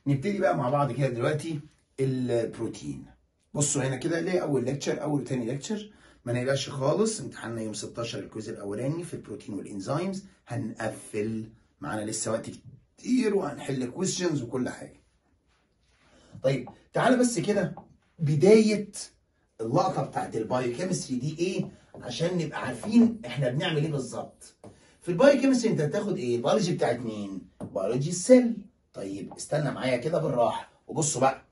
نبتدي بقى مع بعض كده دلوقتي البروتين. بصوا هنا كده ليه اول ليكتشر اول وتاني ليكتشر ما نقلقش خالص. امتحاننا يوم 16 الكويز الاولاني في البروتين والانزيمز. هنقفل معانا لسه وقت كتير وهنحل كويستشنز وكل حاجه. طيب تعالى بس كده بدايه اللقطه بتاعت البايوكيمستري دي ايه عشان نبقى عارفين احنا بنعمل ايه بالظبط. في البايوكيمستري انت هتاخد ايه؟ البيولوجي بتاعت مين؟ بيولوجي السيل. طيب استنى معايا كده بالراحه وبصوا بقى،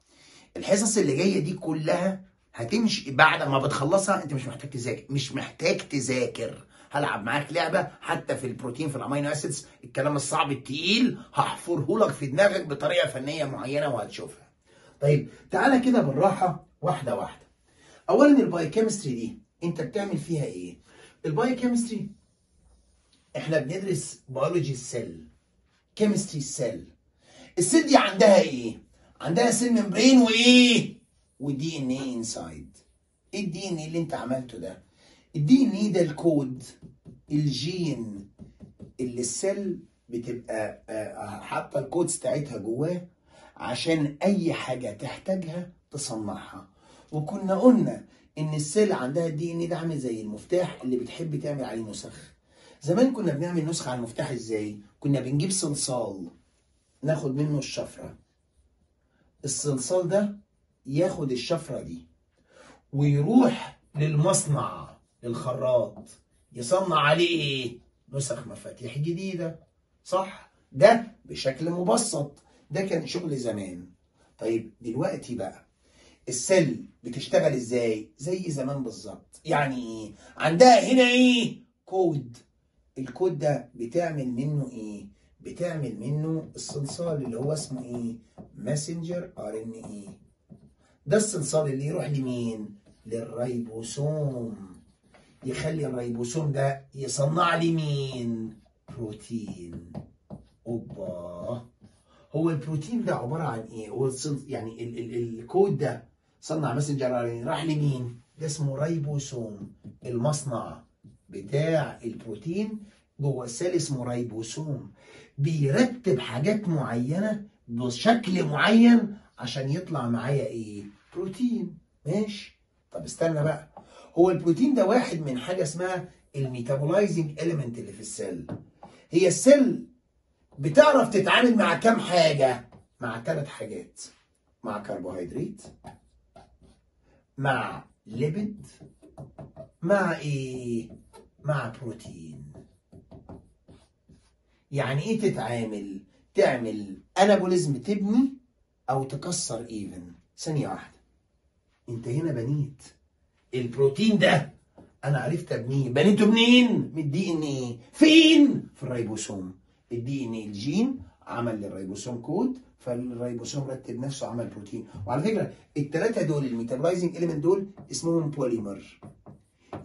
الحصص اللي جايه دي كلها هتمشي بعد ما بتخلصها. انت مش محتاج تذاكر. هلعب معاك لعبه حتى في البروتين في الامينو اسيدز، الكلام الصعب التقيل هحفره لك في دماغك بطريقه فنيه معينه وهتشوفها. طيب تعالى كده بالراحه واحده واحده. اولا البايوكيمستري دي انت بتعمل فيها ايه؟ البايوكيمستري احنا بندرس بيولوجي السيل، كيمستري السيل. السيل دي عندها ايه؟ عندها سيل ممبرين وايه؟ ودي ان ايه انسايد. ايه الدي ان ايه اللي انت عملته ده؟ الدي ان ايه ده الكود، الجين اللي السيل بتبقى حاطه الكودز بتاعتها جواه عشان اي حاجه تحتاجها تصنعها. وكنا قلنا ان السيل عندها الدي ان ايه ده عامل زي المفتاح اللي بتحب تعمل عليه نسخ. زمان كنا بنعمل نسخه على المفتاح ازاي؟ كنا بنجيب صلصال ناخد منه الشفره، الصلصال ده ياخد الشفره دي ويروح للمصنع للخراط يصنع عليه ايه؟ نسخ مفاتيح جديده، صح؟ ده بشكل مبسط، ده كان شغل زمان. طيب دلوقتي بقى السيل بتشتغل ازاي؟ زي زمان بالظبط. يعني ايه؟ عندها هنا ايه؟ كود. الكود ده بتعمل منه ايه؟ بتعمل منه الصلصال اللي هو اسمه ايه؟ ماسنجر ار ان ايه. ده الصلصال اللي يروح لمين؟ للريبوسوم، يخلي الريبوسوم ده يصنع لي مين؟ بروتين. اوبا، هو البروتين ده عباره عن ايه؟ هو يعني الكود ده صنع ماسنجر ار ان راح لمين؟ ده اسمه ريبوسوم. المصنع بتاع البروتين جوه السيل اسمه ريبوسوم، بيرتب حاجات معينه بشكل معين عشان يطلع معايا ايه؟ بروتين. ماشي. طب استنى بقى، هو البروتين ده واحد من حاجه اسمها الميتابولايزنج اليمنت اللي في السيل. هي السيل بتعرف تتعامل مع كام حاجه؟ مع 3 حاجات، مع كربوهيدرات، مع ليبيد، مع ايه؟ مع بروتين. يعني ايه تتعامل؟ تعمل انابوليزم، تبني او تكسر ايفن. ثانيه واحده، انت هنا بنيت البروتين ده، انا عرفت ابنيه. بنيته منين؟ من الدي ان ايه. فين؟ في الريبوسوم. الدي ان ايه الجين عمل للريبوسوم كود، فالريبوسوم رتب نفسه عمل بروتين. وعلى فكره الثلاثه دول الميتابولايزنج اليمنت دول اسمهم بوليمر.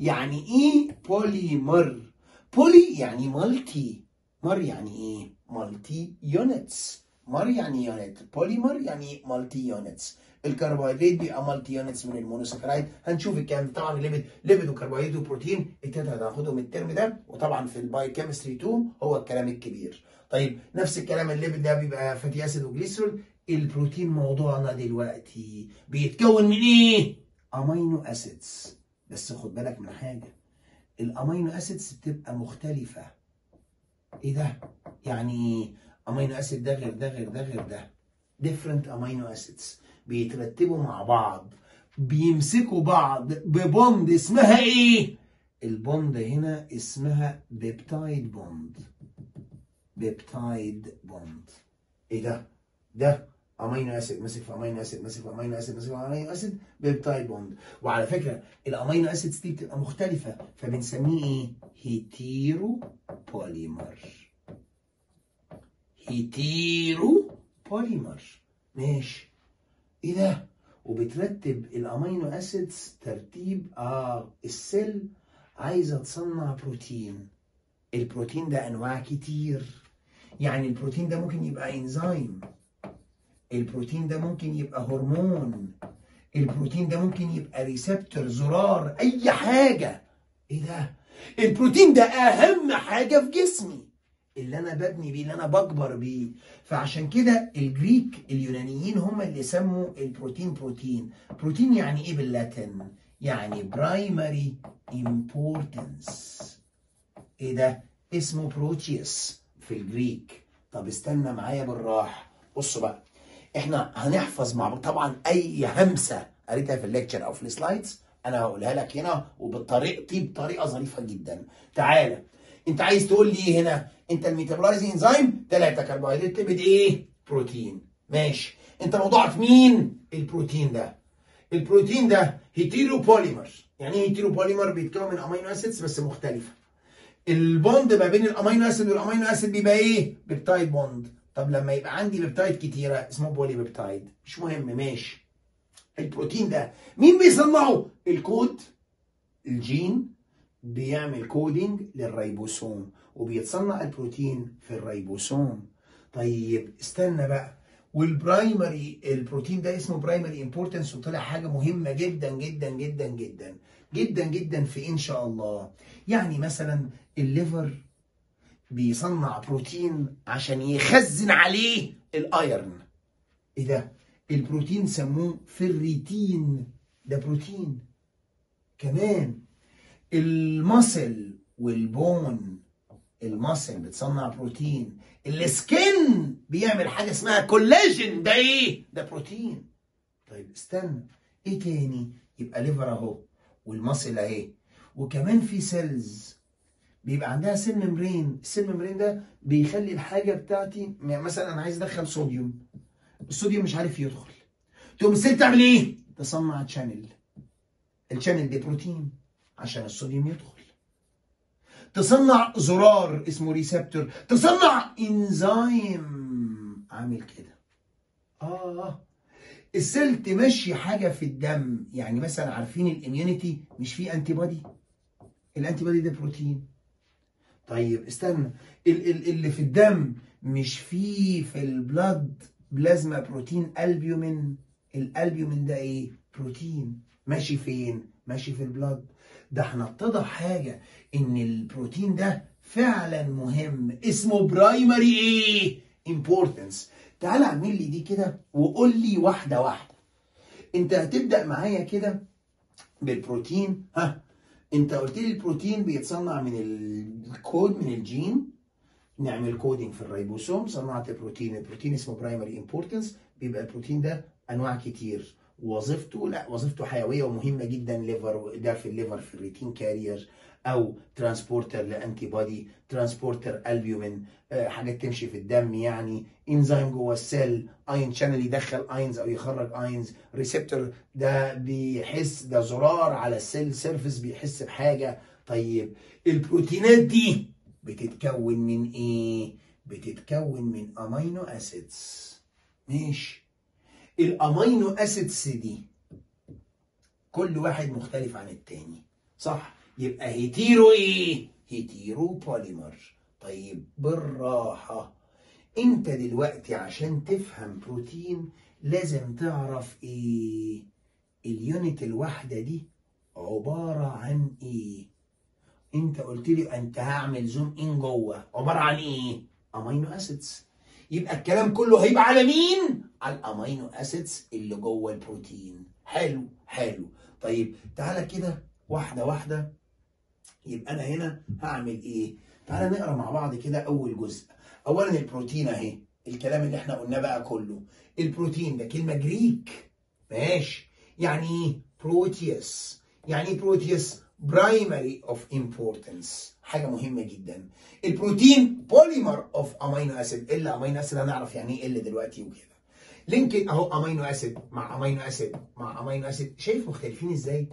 يعني ايه بوليمر؟ بولي يعني مالتي، مر يعني ايه؟ مالتي يونتس. مر يعني يونت، بوليمر يعني مالتي يونتس. الكربوهيدرات بيبقى مالتي يونتس من المونوساكرايد. هنشوف الكلام طبعا. ليبيد وكربوهيدرات وبروتين التلاته هناخدهم الترم ده، وطبعا في البايوكيمستري 2 هو الكلام الكبير. طيب نفس الكلام الليبيد ده بيبقى فاتي اسيد وجليسرول. البروتين موضوعنا دلوقتي بيتكون من ايه؟ امينو اسيدز. بس خد بالك من حاجه، الامينو اسيدز بتبقى مختلفه. ايه ده؟ يعني امينو اسيد ده غير ده غير ده غير ده. different امينو اسيدز بيترتبوا مع بعض، بيمسكوا بعض ببوند اسمها ايه؟ البوند هنا اسمها بيبتايد بوند. بيبتايد بوند. ايه ده؟ ده امينو اسيد ماسك في امينو اسيد ماسك في امينو اسيد ماسك في امينو اسيد، بيبتايد بوند. وعلى فكره الامينو اسيدز دي بتبقى مختلفه فبنسميه ايه؟ هيتيرو بوليمر. هيتيرو بوليمر. ماشي. ايه ده؟ وبترتب الامينو اسيدز ترتيب السيل عايزه تصنع بروتين. البروتين ده انواع كتير. يعني البروتين ده ممكن يبقى انزيم، البروتين ده ممكن يبقى هرمون، البروتين ده ممكن يبقى ريسبتور زرار، اي حاجه. ايه ده؟ البروتين ده اهم حاجه في جسمي. اللي انا ببني بيه، اللي انا بكبر بيه. فعشان كده الجريك اليونانيين هم اللي سموا البروتين بروتين. بروتين يعني ايه باللاتن؟ يعني برايمري امبورتنس. ايه ده؟ اسمه بروتيوس في الجريك. طب استنى معايا بالراحه، بصوا بقى، احنا هنحفظ مع بعض طبعا اي همسه قريتها في الليكتشر او في السلايدز انا هقولها لك هنا وبطريقتي بطريقه ظريفه جدا. تعالى، انت عايز تقول لي ايه هنا؟ انت الميتابولايزنج انزيم 3 كربوهيدرات ليبيد ايه؟ بروتين. ماشي. انت موضوعك مين؟ البروتين ده. البروتين ده هيتيرو بوليمر. يعني ايه هيتيرو بوليمر؟ بيتكون من امينو اسيدز بس مختلفه. البوند ما بين الامينو اسيد والامينو اسيد بيبقى ايه؟ بيبتايد بوند. طب لما يبقى عندي بيبتايد كتيره اسمه بولي بيبتايد. مش مهم، ماشي. البروتين ده مين بيصنعه؟ الكود، الجين بيعمل كودينج للريبوسوم وبيتصنع البروتين في الريبوسوم. طيب استنى بقى، والبرايمري البروتين ده اسمه برايمري امبورتنس وطلع حاجه مهمه جدا جدا جدا جدا جدا جدا في ان شاء الله. يعني مثلا الليفر بيصنع بروتين عشان يخزن عليه الايرن. ايه ده؟ البروتين سموه فيريتين، ده بروتين. كمان المصل والبون، المصل بتصنع بروتين. السكن بيعمل حاجه اسمها كولاجين، ده ايه؟ ده بروتين. طيب استنى، ايه تاني؟ يبقى ليفر اهو، والمصل اهي، وكمان في سيلز بيبقى عندها سيل ممبرين. السيل ممبرين ده بيخلي الحاجه بتاعتي، مثلا انا عايز ادخل صوديوم، الصوديوم مش عارف يدخل، تقوم السيل تعمل ايه؟ تصنع تشانل. الشانل دي بروتين عشان الصوديوم يدخل. تصنع زرار اسمه ريسبتور، تصنع انزيم عامل كده. السيل تمشي حاجه في الدم. يعني مثلا عارفين الاميونيتي مش فيه انتي بودي؟ الانتي بودي ده بروتين. طيب استنى، اللي في الدم مش فيه في البلاد بلازما بروتين البيومين؟ الالبيومين ده ايه؟ بروتين. ماشي فين؟ ماشي في البلاد. ده احنا اتضح حاجه ان البروتين ده فعلا مهم، اسمه برايمري ايه؟ امبورتنس. تعال اعمل لي دي كده وقول لي واحده واحده. انت هتبدا معايا كده بالبروتين. انت قلت لي البروتين بيتصنع من الكود، من الجين، نعمل كودينج في الريبوسوم، صنعت البروتين. البروتين اسمه برايمري امبورتنس. بيبقى البروتين ده انواع كتير، وظيفته لا وظيفته حيويه ومهمه جدا. ليفر، ده في الليفر في الريتين كارير، او ترانسبورتر لانتي بودي، ترانسبورتر البيومين، حاجات تمشي في الدم، يعني انزيم جوه السيل، اين شانل يدخل اينز او يخرج اينز، ريسبتور ده بيحس، ده زرار على السيل سيرفيس بيحس بحاجه. طيب البروتينات دي بتتكون من ايه؟ بتتكون من امينو اسيدز. ماشي. الامينو اسيدز دي كل واحد مختلف عن التاني، صح؟ يبقى هيتيرو ايه؟ هيتيرو بوليمر. طيب بالراحة، انت دلوقتي عشان تفهم بروتين لازم تعرف ايه؟ اليونت الواحدة دي عبارة عن ايه؟ انت قلت لي انت هعمل زوم ان جوه، عبارة عن ايه؟ امينو اسيدز. يبقى الكلام كله هيبقى على مين؟ على الامينو اسيدز اللي جوه البروتين. حلو حلو. طيب تعالى كده واحده واحده. يبقى انا هنا هعمل ايه؟ تعالى نقرا مع بعض كده اول جزء. اولا البروتين اهي، الكلام اللي احنا قلناه بقى كله. البروتين ده كلمه جريك، ماشي. يعني ايه؟ بروتيوس. يعني ايه بروتيوس؟ برايمري اوف امبورتنس، حاجه مهمه جدا. البروتين بوليمر اوف امينو اسيد. الا امينو اسيد هنعرف يعني ايه الا دلوقتي وكده. لينكد اهو، امينو اسيد مع امينو اسيد مع امينو اسيد، شايف مختلفين ازاي؟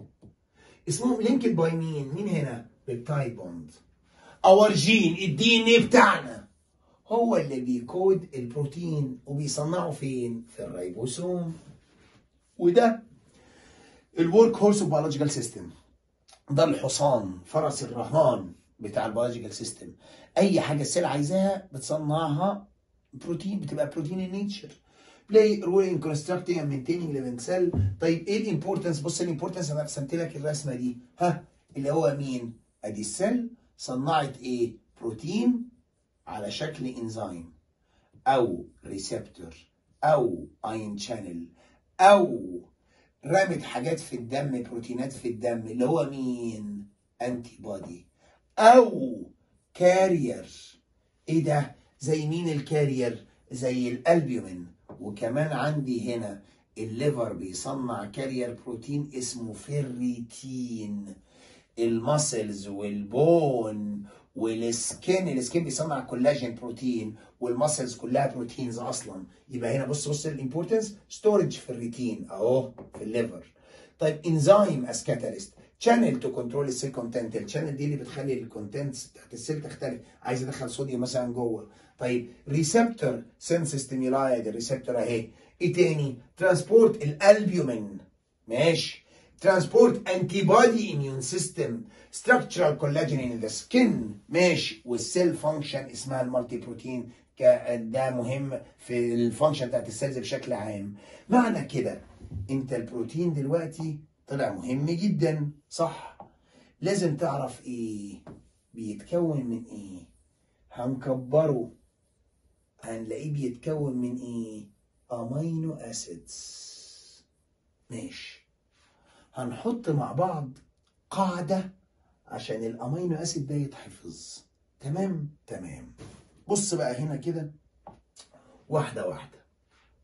اسمهم لينكد باي مين؟ مين هنا؟ بيبتايد بوند. اور جين، الدي ان ايه بتاعنا هو اللي بيكود البروتين وبيصنعه فين؟ في الريبوسوم. وده الورك هورس اوف بيولوجيكال سيستم، ده الحصان، فرس الرهان بتاع البيولوجيكال سيستم. اي حاجه السيل عايزاها بتصنعها بروتين، بتبقى بروتين ان نيتشر. بلاي رول ان كونستراكتنج اند مينتيننج ليفنج سيل. طيب ايه الامبورتنس؟ بص الامبورتنس انا رسمت لك الرسمه دي، اللي هو مين؟ ادي السيل صنعت ايه؟ بروتين على شكل انزيم او ريسبتور او اين شانل او رمت حاجات في الدم، بروتينات في الدم اللي هو مين؟ انتي بودي او كارير. ايه ده؟ زي مين الكارير؟ زي الالبيومين. وكمان عندي هنا الليفر بيصنع كارير بروتين اسمه فيريتين. الماسلز والبون السكين بيصنع كولاجين بروتين، والماسلز كلها بروتينز اصلا. يبقى هنا بص الامبورتنس، ستورج في الريتين اهو في الليفر. طيب انزيم از كاتاليست، شانل تو كنترول السيل كونتنت. الشانل دي اللي بتخلي الكونتنتس بتاعت السيل تختلف، عايز ادخل صوديوم مثلا جوه. طيب ريسبتور سنس ستيمولاي، الريسبتور اهي. ايه تاني؟ ترانسبورت الالبيومين، ماشي. ترانسبورت انتي بودي اميون سيستم، ستراكشرال كولاجين ان ذا سكين، ماشي. والسيل فانكشن اسمها المالتي بروتين، ده مهم في الفانكشن بتاعت السيلز بشكل عام. معنى كده انت البروتين دلوقتي طلع مهم جدا، صح؟ لازم تعرف ايه بيتكون من ايه. هنكبره هنلاقيه بيتكون من ايه؟ امينو اسيدز، ماشي. هنحط مع بعض قاعدة عشان الامينو اسيد ده يتحفظ. تمام. بص بقى هنا كده واحدة واحدة.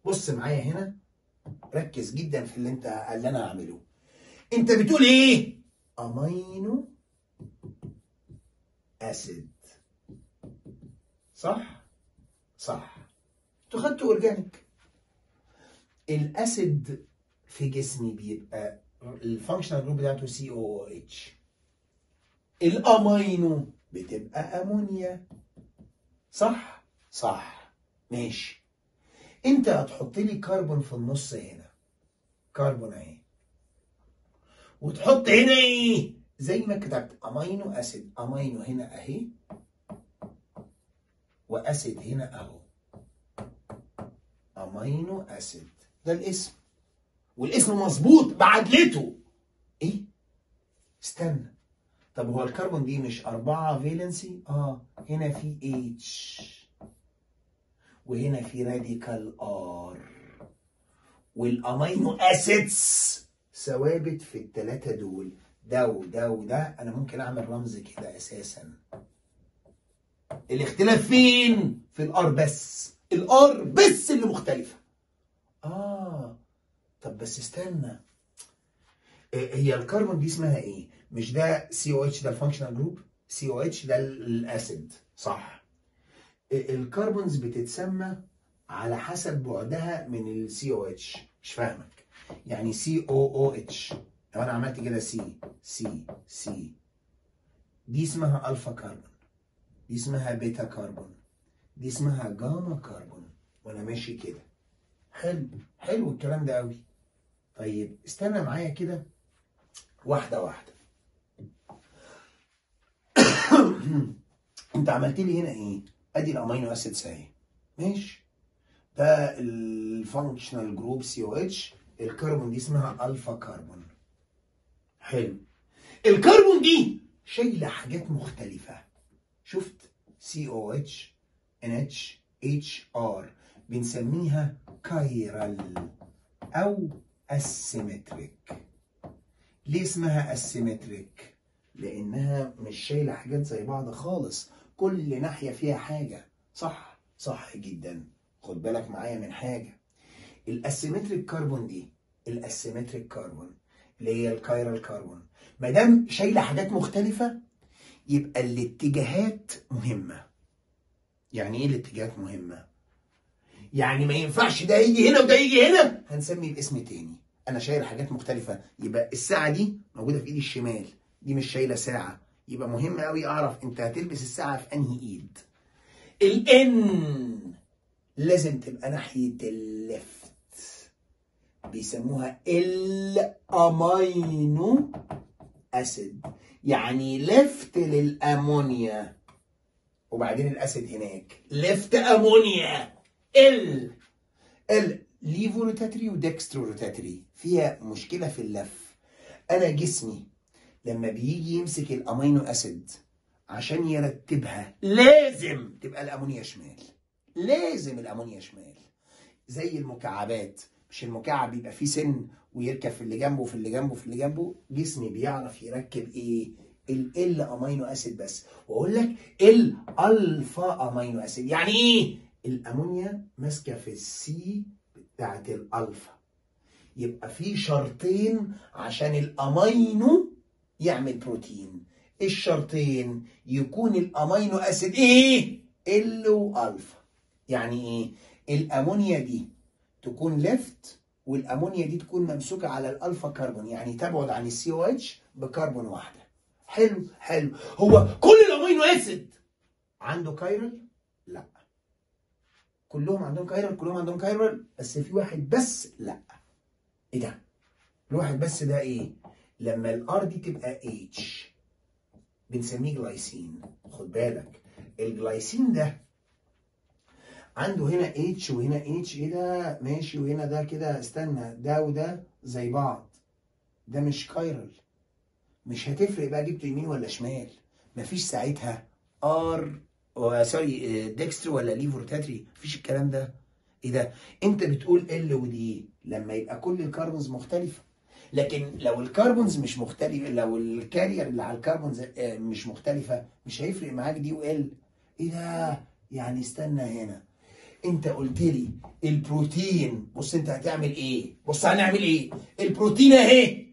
بص معايا هنا، ركز جدا في اللي انا هعمله. انت بتقول ايه؟ امينو اسيد، صح؟ انتوا خدتوا اورجانيك. الاسيد في جسمي بيبقى الفانكشنال جروب بتاعته COOH. الامينو بتبقى امونيا، صح؟ ماشي. انت هتحط لي كربون في النص هنا، كربون اهي، وتحط هنا ايه؟ زي ما كتبت امينو اسيد. امينو هنا اهي، واسيد هنا اهو. امينو اسيد ده الاسم، والاسم مظبوط بعدلته. ايه؟ استنى، طب هو الكربون دي مش 4 فالنسي؟ هنا في H وهنا في راديكال R، والامينو اسيدز ثوابت في الثلاثه دول، ده وده وده. انا ممكن اعمل رمز كده اساسا. الاختلاف فين؟ في الار بس، الار بس اللي مختلفه. طب بس استنى، هي الكربون دي اسمها ايه؟ مش ده COH ده الفانكشنال جروب؟ COH ده الاسيد، صح؟ الكربونز بتتسمى على حسب بعدها من ال COH. مش فاهمك يعني COOH. لو انا عملت كده C دي اسمها الفا كربون، دي اسمها بيتا كربون، دي اسمها جاما كربون، وانا ماشي كده. حلو الكلام ده قوي. طيب استنى معايا كده واحده واحده. انت عملت لي هنا ايه؟ ادي الامينو اسيدز اهي، ماشي. ده الفانكشنال جروب COH. الكربون دي اسمها الفا كربون. حلو. الكربون دي شايله حاجات مختلفه. شفت؟ COH NH HR بنسميها كايرال او اسيمتريك. ليه اسمها اسيمتريك؟ لانها مش شايله حاجات زي بعض خالص، كل ناحيه فيها حاجه، صح جدا. خد بالك معايا من حاجه، الاسيمتريك كربون دي، الاسيمتريك كربون اللي هي الكايرال كربون، ما دام شايله حاجات مختلفه يبقى الاتجاهات مهمه. يعني ايه الاتجاهات مهمه؟ يعني ما ينفعش ده يجي هنا وده يجي هنا، هنسمي باسم تاني. انا شايل حاجات مختلفه، يبقى الساعه دي موجوده في ايدي الشمال، دي مش شايله ساعه، يبقى مهم قوي اعرف انت هتلبس الساعه في انهي ايد. الان لازم تبقى ناحيه الليفت، بيسموها الامينو اسيد، يعني ليفت للامونيا، وبعدين الاسيد هناك ليفت امونيا. ليفو روتاتري وديكسترو روتاتري، فيها مشكله في اللف. انا جسمي لما بيجي يمسك الامينو اسيد عشان يرتبها لازم تبقى الامونيا شمال، لازم الامونيا شمال. زي المكعبات، مش المكعب بيبقى فيه سن ويركب في اللي جنبه وفي اللي جنبه وفي اللي جنبه؟ جسمي بيعرف يركب ايه؟ ال امينو اسيد بس. واقول لك الالفا امينو اسيد. يعني ايه؟ الامونيا ماسكه في السي بتاعت الالفا. يبقى في شرطين عشان الامينو يعمل بروتين. الشرطين يكون الامينو اسيد ايه؟ ال والفا. يعني ايه؟ الامونيا دي تكون ليفت، والامونيا دي تكون ممسوكه على الالفا كربون، يعني تبعد عن السي او اتش بكربون واحده. حلو حلو. هو كل الامينو اسيد عنده كايرل؟ لا. كلهم عندهم كايرل، كلهم عندهم كايرل، بس في واحد بس لا. ايه ده؟ الواحد بس ده ايه؟ لما الار دي تبقى اتش بنسميه جلايسين. خد بالك الجلايسين ده عنده هنا اتش وهنا اتش. ايه ده؟ ماشي. وهنا ده كده، استنى، ده وده زي بعض، ده مش كايرل. مش هتفرق بقى جبت يمين ولا شمال. مفيش ساعتها ار سوري ديكسترو ولا ليفر تاتري، مفيش الكلام ده. ايه ده؟ انت بتقول ال ودي لما يبقى كل الكربونز مختلفه. لكن لو الكربونز مش مختلفه، لو الكارير اللي على الكربونز مش مختلفه، مش هيفرق معاك دي وال. ايه ده؟ يعني استنى هنا، انت قلت لي البروتين، بص انت هتعمل ايه؟ بص هنعمل ايه؟ البروتين اهي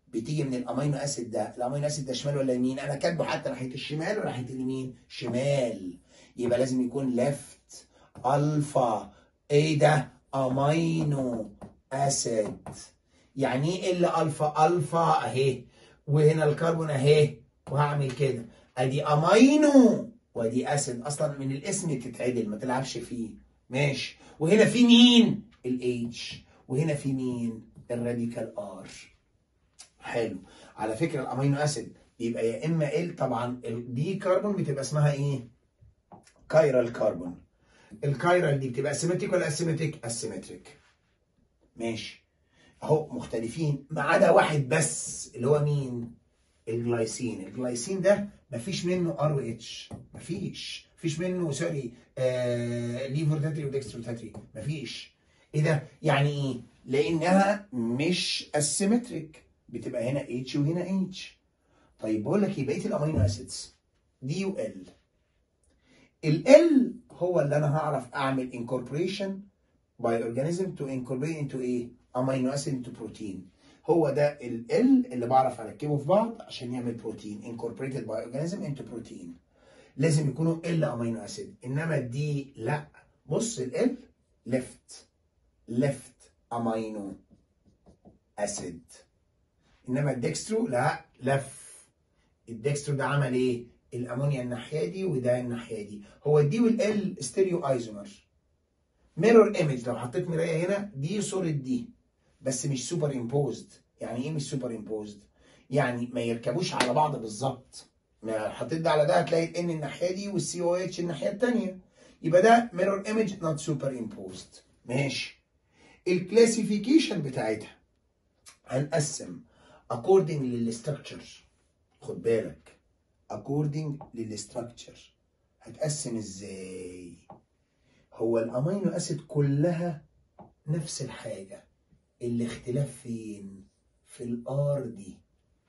بتيجي من الامينو اسيد ده. الامينو اسيد ده شمال ولا يمين؟ انا كاتبه حتى ناحيه الشمال ولا ناحيه اليمين؟ شمال. يبقى لازم يكون ليفت الفا. ايه ده؟ امينو اسيد. يعني ايه الا الفا؟ الفا اهي، وهنا الكربون اهي، وهعمل كده ادي امينو وادي اسيد. اصلا من الاسم تتعدل، ما تلعبش فيه. ماشي. وهنا في مين؟ الاتش. وهنا في مين؟ الراديكال ار. حلو. على فكره الامينو اسيد بيبقى يا اما ال، طبعا دي كربون بتبقى اسمها ايه؟ كايرال كربون. الكايرال دي بتبقى اسيمتريك ولا اسيمتريك؟ اسيمتريك. ماشي. اهو مختلفين ما عدا واحد بس، اللي هو مين؟ الجلايسين. الجلايسين ده مفيش منه ار و اتش، مفيش منه سوري ليفر تاتري وديكسترو تاتري، مفيش. ايه ده؟ يعني ايه؟ لانها مش اسيمتريك، بتبقى هنا اتش وهنا اتش. طيب بقول لك ايه، بقيه الامينو اسيدز دي وال. ال هو اللي انا هعرف اعمل انكوربريشن باي اورجانيزم تو انكوربريت انتو ايه؟ امينو اسيد انتو بروتين. هو ده ال اللي بعرف اركبه في بعض عشان يعمل بروتين. انكوربريتد باي اورجانيزم انتو بروتين. لازم يكونوا ال امينو اسيد، انما دي لا. بص ال ليفت امينو اسيد، انما الدكسترو لا، لف. الدكسترو ده عمل ايه؟ الامونيا الناحيه دي وده الناحيه دي. هو الدي والال ستيريو ايزومر، ميرور ايمج. لو حطيت مرايه هنا دي صوره دي، بس مش سوبر امبوزد. يعني ايه مش سوبر امبوزد؟ يعني ما يركبوش على بعض بالظبط. ما حطيت ده على ده هتلاقي الان الناحيه دي والسي او اتش الناحيه الثانيه، يبقى ده ميرور ايمج نوت سوبر امبوزد. ماشي. الكلاسيفيكيشن بتاعتها هنقسم according للستراكشر. خد بالك according للستراكشر. هتقسم ازاي؟ هو الامينو اسيد كلها نفس الحاجه، الاختلاف فين؟ في الار دي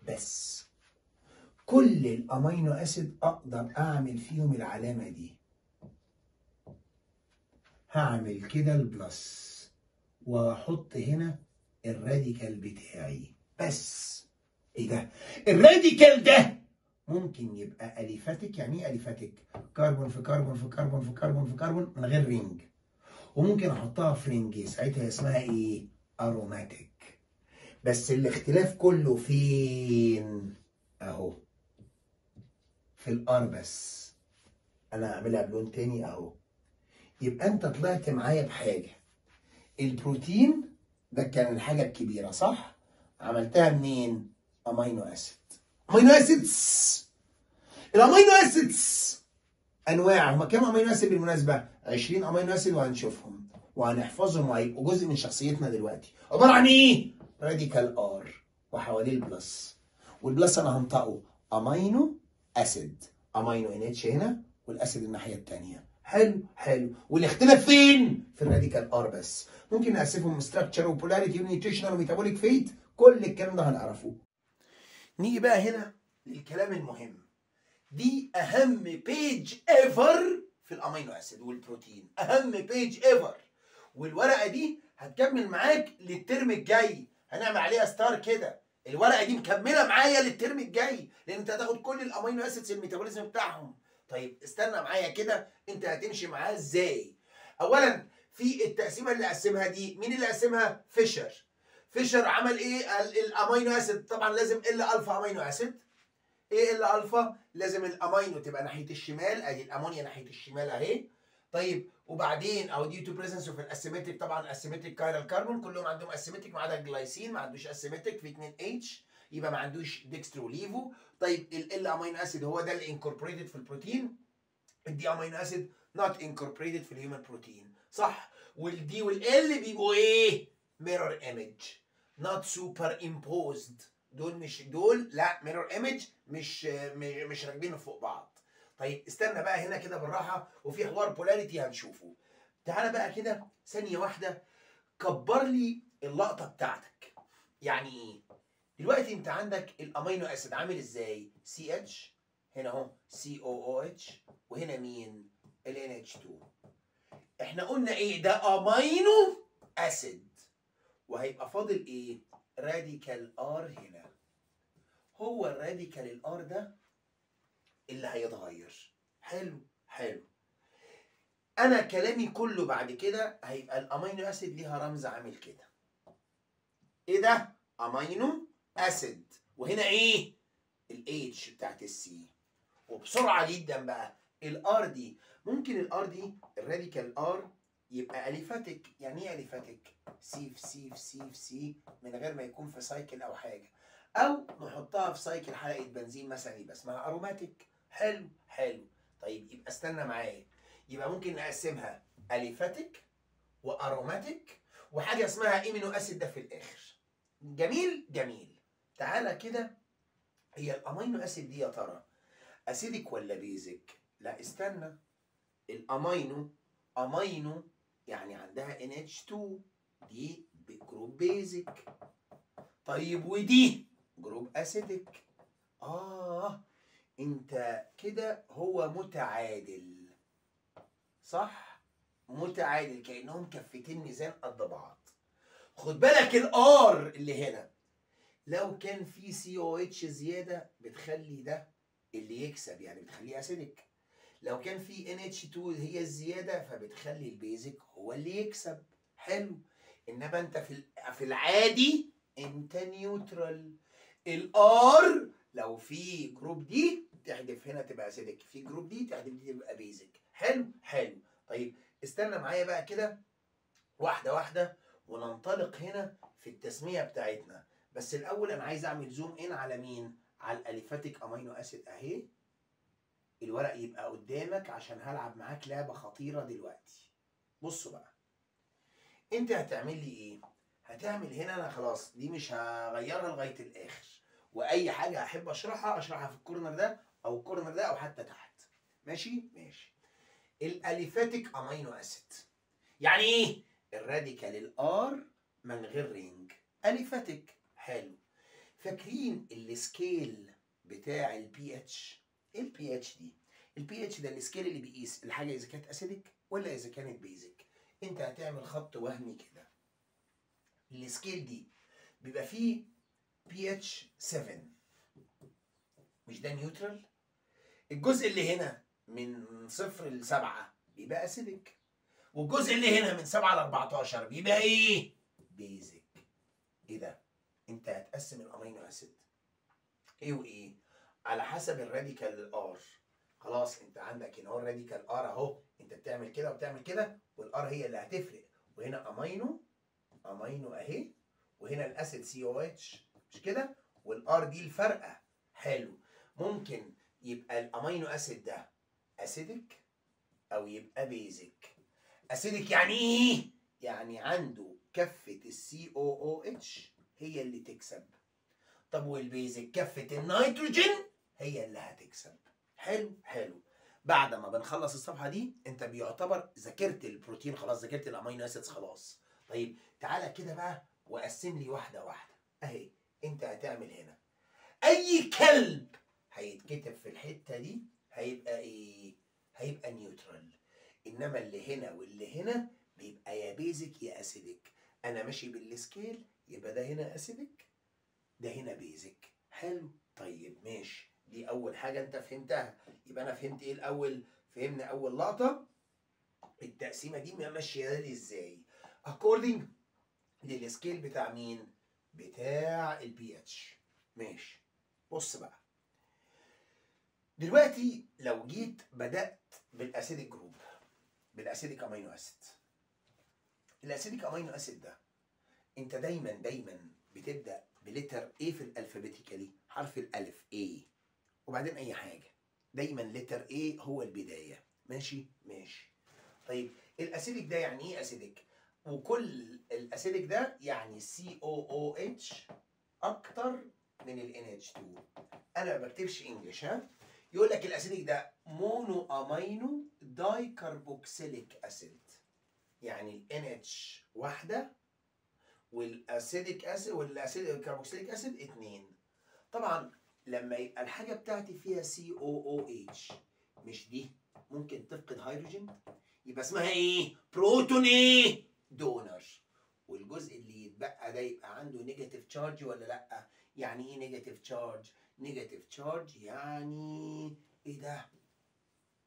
بس. كل الامينو اسيد اقدر اعمل فيهم العلامه دي. هعمل كده البلس واحط هنا الراديكال بتاعي بس. ايه ده؟ الراديكال ده ممكن يبقى اليفاتيك. يعني ايه اليفاتيك؟ كربون في كربون في كربون في كربون في كربون من غير رينج. وممكن احطها في رينج، ساعتها اسمها ايه؟ اروماتيك. بس الاختلاف كله فين؟ اهو في الار بس. انا هعملها بلون تاني اهو. يبقى انت طلعت معايا بحاجه. البروتين ده كان الحاجه الكبيره صح؟ عملتها منين؟ امينو اسيد. امينو اسيدز. الامينو اسيدز انواع. هما كام امينو اسيد بالمناسبه؟ 20 امينو اسيد، وهنشوفهم وهنحفظهم وهيبقوا جزء من شخصيتنا دلوقتي. عباره عن ايه؟ راديكال ار وحواليه البلس، والبلس انا هنطقه امينو اسيد. امينو ان اتش هنا والاسيد الناحيه الثانيه. حلو حلو. والاختلاف فين؟ في الراديكال ار بس. ممكن نقسمهم ستراكشر وبولاريتي ونيوتريشنال وميتابوليك فيت، كل الكلام ده هنعرفه. نيجي بقى هنا للكلام المهم. دي اهم بيج ايفر في الامينو اسيد والبروتين، اهم بيج ايفر. والورقه دي هتكمل معاك للترم الجاي، هنعمل عليها ستار كده. الورقه دي مكمله معايا للترم الجاي، لان انت هتاخد كل الامينو اسيدز الميتابوليزم بتاعهم. طيب استنى معايا كده، انت هتمشي معاه ازاي؟ اولا في التقسيمه اللي قسمها دي، مين اللي قسمها؟ فيشر. فيشر عمل ايه؟ الامينو اسيد طبعا لازم الا الفا امينو اسيد. ايه الا الفا؟ لازم الامينو تبقى ناحيه الشمال، ادي الامونيا ناحيه الشمال اهي. طيب وبعدين او ديو تو بريزنس اوف الاسيمتريك، طبعا اسيمتريك كايرال كاربون كلهم عندهم اسيمتريك ما عدا الجلايسين ما عندوش اسيمتريك، في 2 اتش يبقى ما عندوش ديكسترو ليفو. طيب ال امينو اسيد هو ده اللي انكوربوريتد في البروتين، الدي امينو اسيد نوت انكوربوريتد في الهيومن بروتين، صح؟ والدي والال بيبقوا ايه؟ ميرور ايمج نوت سوبر امبوزد. دول لا ميرور ايمج، مش راكبين فوق بعض. طيب استنى بقى هنا كده بالراحه، وفي حوار بولاريتي هنشوفه. تعالى بقى كده ثانيه واحده، كبر لي اللقطه بتاعتك. يعني ايه؟ دلوقتي انت عندك الامينو اسيد عامل ازاي؟ سي اتش هنا اهو، سي او او اتش، وهنا مين؟ ال ان اتش 2. احنا قلنا ايه؟ ده امينو اسيد، وهيبقى فاضل ايه؟ راديكال ار هنا. هو الراديكال الار ده اللي هيتغير. حلو حلو. انا كلامي كله بعد كده هيبقى الامينو اسيد ليها رمز عامل كده. ايه ده؟ امينو اسيد، وهنا ايه؟ الاتش بتاعت السي. وبسرعه جدا بقى الار دي، ممكن الار دي الراديكال ار يبقى اليفاتيك. يعني ايه اليفاتيك؟ سي في سي في سي في سي من غير ما يكون في سايكل او حاجه، او نحطها في سايكل حلقه بنزين مثلا يبقى اسمها اروماتيك. حلو حلو. طيب يبقى استنى معايا، يبقى ممكن نقسمها اليفاتيك واروماتيك وحاجه اسمها امينو اسيد ده في الاخر. جميل جميل. تعالى كده، هي الامينو اسيد دي يا ترى اسيدك ولا بيزك؟ لا استنى، الامينو امينو يعني عندها NH2، دي جروب بيزك. طيب ودي جروب اسيدك. انت كده هو متعادل، صح؟ متعادل، كأنهم كفتين ميزان قد بعض. خد بالك الار اللي هنا لو كان في COH زيادة بتخلي ده اللي يكسب، يعني بتخليه اسيدك. لو كان في NH2 هي الزيادة فبتخلي البيزك هو اللي يكسب. حلو. انما انت في العادي انت نيوترال. الار لو في جروب دي تحذف هنا تبقى اسيدك، في جروب دي تحذف دي تبقى بيزك. حلو حلو. طيب استنى معايا بقى كده واحدة واحدة، وننطلق هنا في التسمية بتاعتنا. بس الأول أنا عايز أعمل زوم إن على مين؟ على الأليفاتيك أمينو أسيد أهي. الورق يبقى قدامك عشان هلعب معاك لعبة خطيرة دلوقتي. بصوا بقى، أنت هتعمل لي إيه؟ هتعمل هنا، أنا خلاص دي مش هغيرها لغاية الآخر، وأي حاجة أحب أشرحها أشرحها في الكورنر ده أو الكورنر ده أو حتى تحت. ماشي؟ ماشي. الأليفاتيك أمينو أسيد يعني إيه؟ الراديكال الار من غير رينج، اليفاتيك. حلو. فاكرين السكيل بتاع البي اتش؟ ايه البي اتش دي؟ البي اتش ده السكيل اللي بيقيس الحاجه اذا كانت اسيدك ولا اذا كانت بيزك. انت هتعمل خط وهمي كده، السكيل دي بيبقى فيه بي اتش 7، مش ده نيوترال؟ الجزء اللي هنا من 0 ل 7 بيبقى اسيدك، والجزء اللي هنا من 7 ل 14 بيبقى ايه؟ بيزك. ايه ده؟ انت هتقسم الامينو اسيد ايه وايه على حسب الراديكال الار. خلاص انت عندك هنا هو الراديكال ار اهو، انت بتعمل كده وبتعمل كده والار هي اللي هتفرق. وهنا امينو اهي، وهنا الاسيد سي او اتش، مش كده؟ والار دي الفرقه. حلو. ممكن يبقى الامينو اسيد ده اسيدك او يبقى بيزك. اسيدك يعني ايه؟ يعني عنده كفه السي او او اتش هي اللي تكسب. طب والبيزك كفه النيتروجين هي اللي هتكسب. حلو حلو. بعد ما بنخلص الصفحه دي انت بيعتبر ذاكرت البروتين خلاص، ذاكرت الامينو اسيدز خلاص. طيب تعالى كده بقى وقسم لي واحده واحده اهي. انت هتعمل هنا اي كلب هيتكتب في الحته دي هيبقى ايه؟ هيبقى نيوترال. انما اللي هنا واللي هنا بيبقى يا بيزك يا اسيدك. انا ماشي بالسكيل، يبقى ده هنا اسيدك ده هنا بيزك. حلو. طيب ماشي، دي اول حاجه انت فهمتها. يبقى انا فهمت ايه الاول؟ فهمنا اول لقطه التقسيمه دي ماشيه لي ازاي according للسكيل بتاع مين؟ بتاع البي اتش. ماشي. بص بقى دلوقتي لو جيت بدات بالاسيدك جروب، بالاسيدك امينو اسيد. الاسيدك امينو اسيد ده انت دايما بتبدا بلتر ايه في الالفابيتيكالي، حرف الالف A، وبعدين اي حاجه. دايما لتر A هو البدايه. ماشي ماشي. طيب الاسيدك ده يعني ايه اسيدك؟ وكل الاسيدك ده يعني COOH اكتر من ال NH2. انا ما بكتبش انجلش، ها؟ يقول لك الاسيدك ده مونو امينو داي كربوكسيليك اسيد، يعني ال NH واحده والاسيدك اسيد والاسيد الكربوكسيليك اسيد 2. طبعا لما يبقى الحاجه بتاعتي فيها COOH مش دي ممكن تفقد هيدروجين، يبقى اسمها ايه؟ بروتون ايه؟ دونر. والجزء اللي يتبقى ده يبقى عنده نيجاتيف تشارج ولا لا؟ يعني ايه نيجاتيف تشارج؟ نيجاتيف تشارج يعني ايه ده؟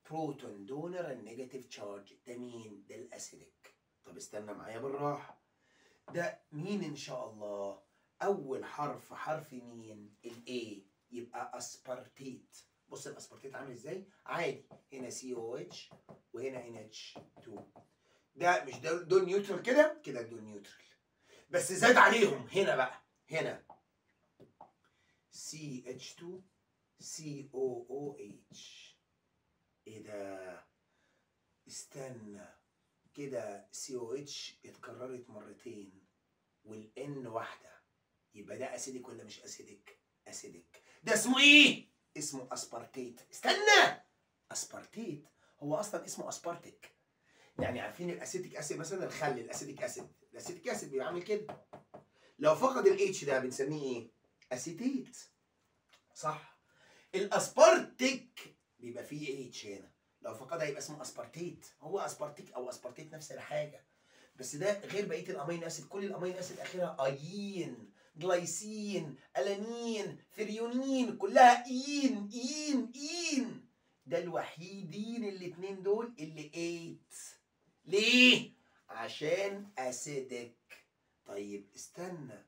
بروتون دونر النيجاتيف تشارج ده مين؟ ده الاسيدك. طب استنى معايا بالراحه. ده مين ان شاء الله؟ اول حرف مين؟ الاي، يبقى اسبارتيت. بص الاسبارتيت عامل ازاي؟ عادي، هنا COH وهنا NH2. ده مش دول نيوترال كده كده، دول نيوترال، بس زاد عليهم هنا بقى، هنا CH2 COOH. ايه ده؟ استنى كده، COH اتكررت مرتين والN واحده، يبقى ده اسيدك ولا مش اسيدك؟ اسيدك. ده اسمه ايه؟ اسمه اسبارتيت. استنى، اسبارتيت هو اصلا اسمه اسبارتيك. يعني عارفين الاسيتيك اسيد مثلا، الخل الاسيتيك اسيد، الاسيتيك اسيد بيبقى عامل كده. لو فقد الاتش ده بنسميه ايه؟ اسيتيت. صح. الاسبارتيك بيبقى فيه اتش هنا، لو فقدها يبقى اسمه اسبارتيت. هو اسبارتيك او اسبارتيت نفس الحاجه، بس ده غير بقيه الامينو اسيد. كل الامينو اسيد اخرها ايين، جلايسين، الانين، ثريونين، كلها اين. ده الوحيدين الاتنين دول اللي 8. ليه؟ عشان اسيدك. طيب استنى،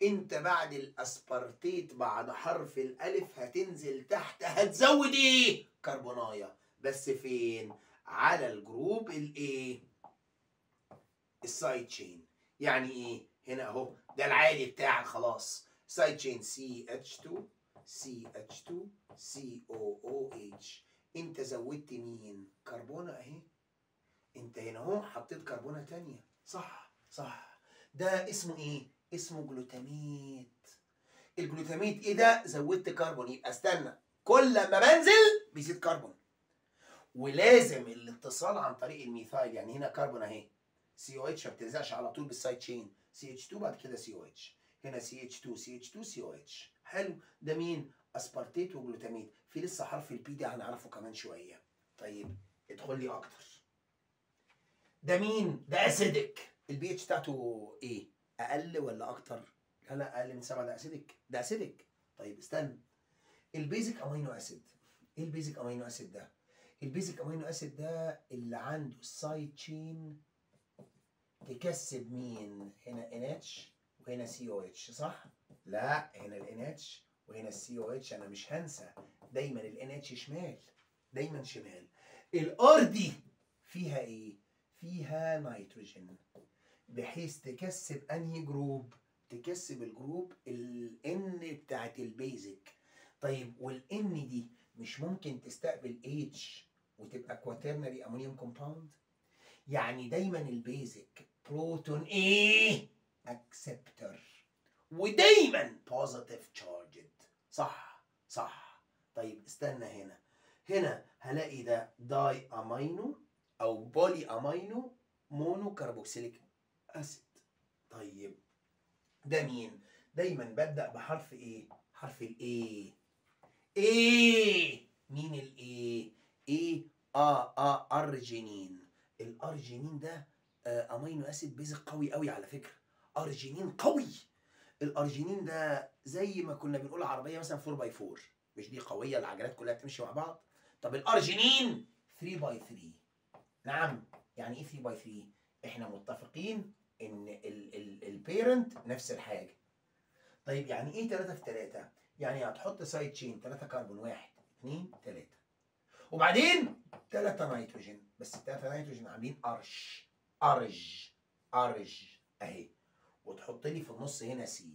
انت بعد الاسبارتيت بعد حرف الالف هتنزل تحت هتزود ايه؟ كربونايه. بس فين؟ على الجروب الايه؟ السايد تشين. يعني ايه؟ هنا اهو ده العادي بتاعك خلاص. سايد تشين CH2 CH2 COOH. انت زودت مين؟ كربونه اهي. انت هنا اهو حطيت كربونه تانية. صح صح. ده اسمه ايه؟ اسمه جلوتاميت. الجلوتاميت ايه ده؟ زودت كربون. يبقى استنى، كل ما بنزل بيزيد كربون، ولازم الاتصال عن طريق الميثايل. يعني هنا كربون اهي COH ما بتلزقش على طول بالسايد تشين، CH2 بعد كده COH، هنا CH2 COH. حلو. ده مين؟ اسبارتيت وجلوتاميت. في لسه حرف البي ده هنعرفه كمان شويه. طيب ادخل لي اكتر. ده مين؟ ده اسيدك. البي اتش بتاعته ايه؟ اقل ولا اكتر؟ لا اقل من 7. ده اسيدك، ده اسيدك. طيب استنى، البيزك امينو اسيد. ايه البيزك امينو اسيد ده؟ البيزك امينو اسيد ده اللي عنده السايد تشين تكسب مين؟ هنا NH وهنا COH. صح؟ لا، هنا ال NH وهنا ال COH. انا مش هنسى، دايما ال NH شمال، دايما شمال. الار دي فيها ايه؟ فيها نيتروجين، بحيث تكسب انهي جروب؟ تكسب الجروب الN بتاعت البيزك. طيب والN دي مش ممكن تستقبل H وتبقى كواترنري امونيوم كومباوند؟ يعني دايما البيزك بروتون ايه؟ اكسبتور، ودايما بوزيتيف تشارجد. صح صح. طيب استنى، هنا هنا هلاقي ده داي امينو او بولي امينو مونو كربوكسيليك اسيد. طيب ده مين؟ دايما ببدأ بحرف ايه؟ حرف الايه. ايه مين الايه؟ ايه ارجينين. الارجينين ده امينو اسيد بيزك قوي قوي على فكره. ارجينين قوي. الارجينين ده زي ما كنا بنقول عربيه مثلا 4 باي 4، مش دي قويه العجلات كلها بتمشي مع بعض. طب الارجينين 3 باي 3. نعم، يعني ايه 3 باي 3؟ احنا متفقين ان البيرنت نفس الحاجه. طيب يعني ايه 3 في 3؟ يعني هتحط سايد تشين 3 كربون 1 2 3 وبعدين 3 نيتروجين، بس ال 3 نيتروجين عاملين ارج اهي، وتحط لي في النص هنا سي.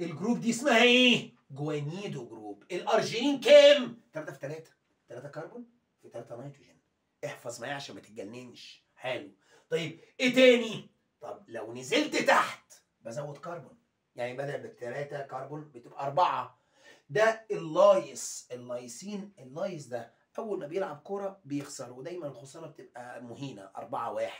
الجروب دي اسمها ايه؟ جوانيدو جروب. الارجينين كام؟ 3 في 3، 3 كربون في 3 نيتروجين. احفظ معايا عشان ما تتجننش. حلو. طيب ايه تاني؟ طب لو نزلت تحت بزود كربون، يعني بدل بالثلاثة كربون بتبقى 4. ده اللايسين. اللايس ده اول ما بيلعب كوره بيخسر، ودايما الخساره بتبقى مهينه. 4-1.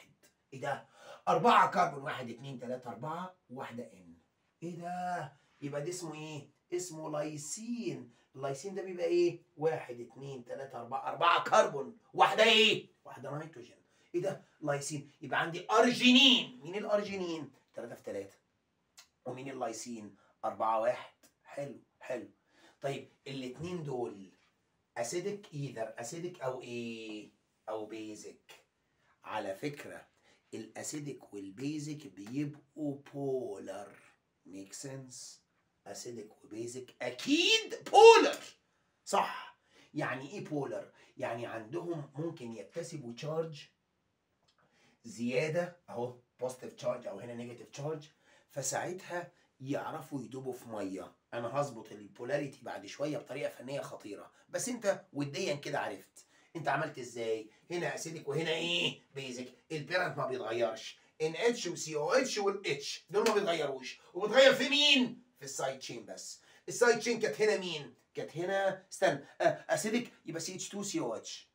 ايه ده؟ 4 كربون 1 2 3 4 واحده ان. ايه ده؟ يبقى ده اسمه ايه؟ اسمه لايسين. اللايسين ده بيبقى ايه؟ 1 2 3 4 4 كربون واحده ايه؟ واحده نيتروجين. ايه ده؟ لايسين. يبقى عندي ارجينين. مين الارجينين؟ 3 في 3. ومين اللايسين؟ 4-1. حلو حلو. طيب الاثنين دول اسيدك، ايذر اسيدك او ايه؟ او بيزك. على فكره الاسيدك والبيزك بيبقوا بولر. ميك سنس؟ اسيدك وبيزك اكيد بولر، صح؟ يعني ايه بولر؟ يعني عندهم ممكن يكتسبوا تشارج زياده اهو، بوزيتيف تشارج او هنا نيجاتيف تشارج، فساعتها يعرفوا يدوبوا في ميه. انا هظبط البولاريتي بعد شويه بطريقه فنيه خطيره، بس انت وديا كده عرفت انت عملت ازاي. هنا اسيدك وهنا ايه؟ بيزك. البيرنت ما بيتغيرش، ان اتش وسي او اتش والاتش دول ما بيتغيروش، وبتغير في مين؟ في السايد تشين بس. السايد تشين كانت هنا مين؟ كانت هنا استنى اسيدك يبقى سي اتش 2 سي او اتش.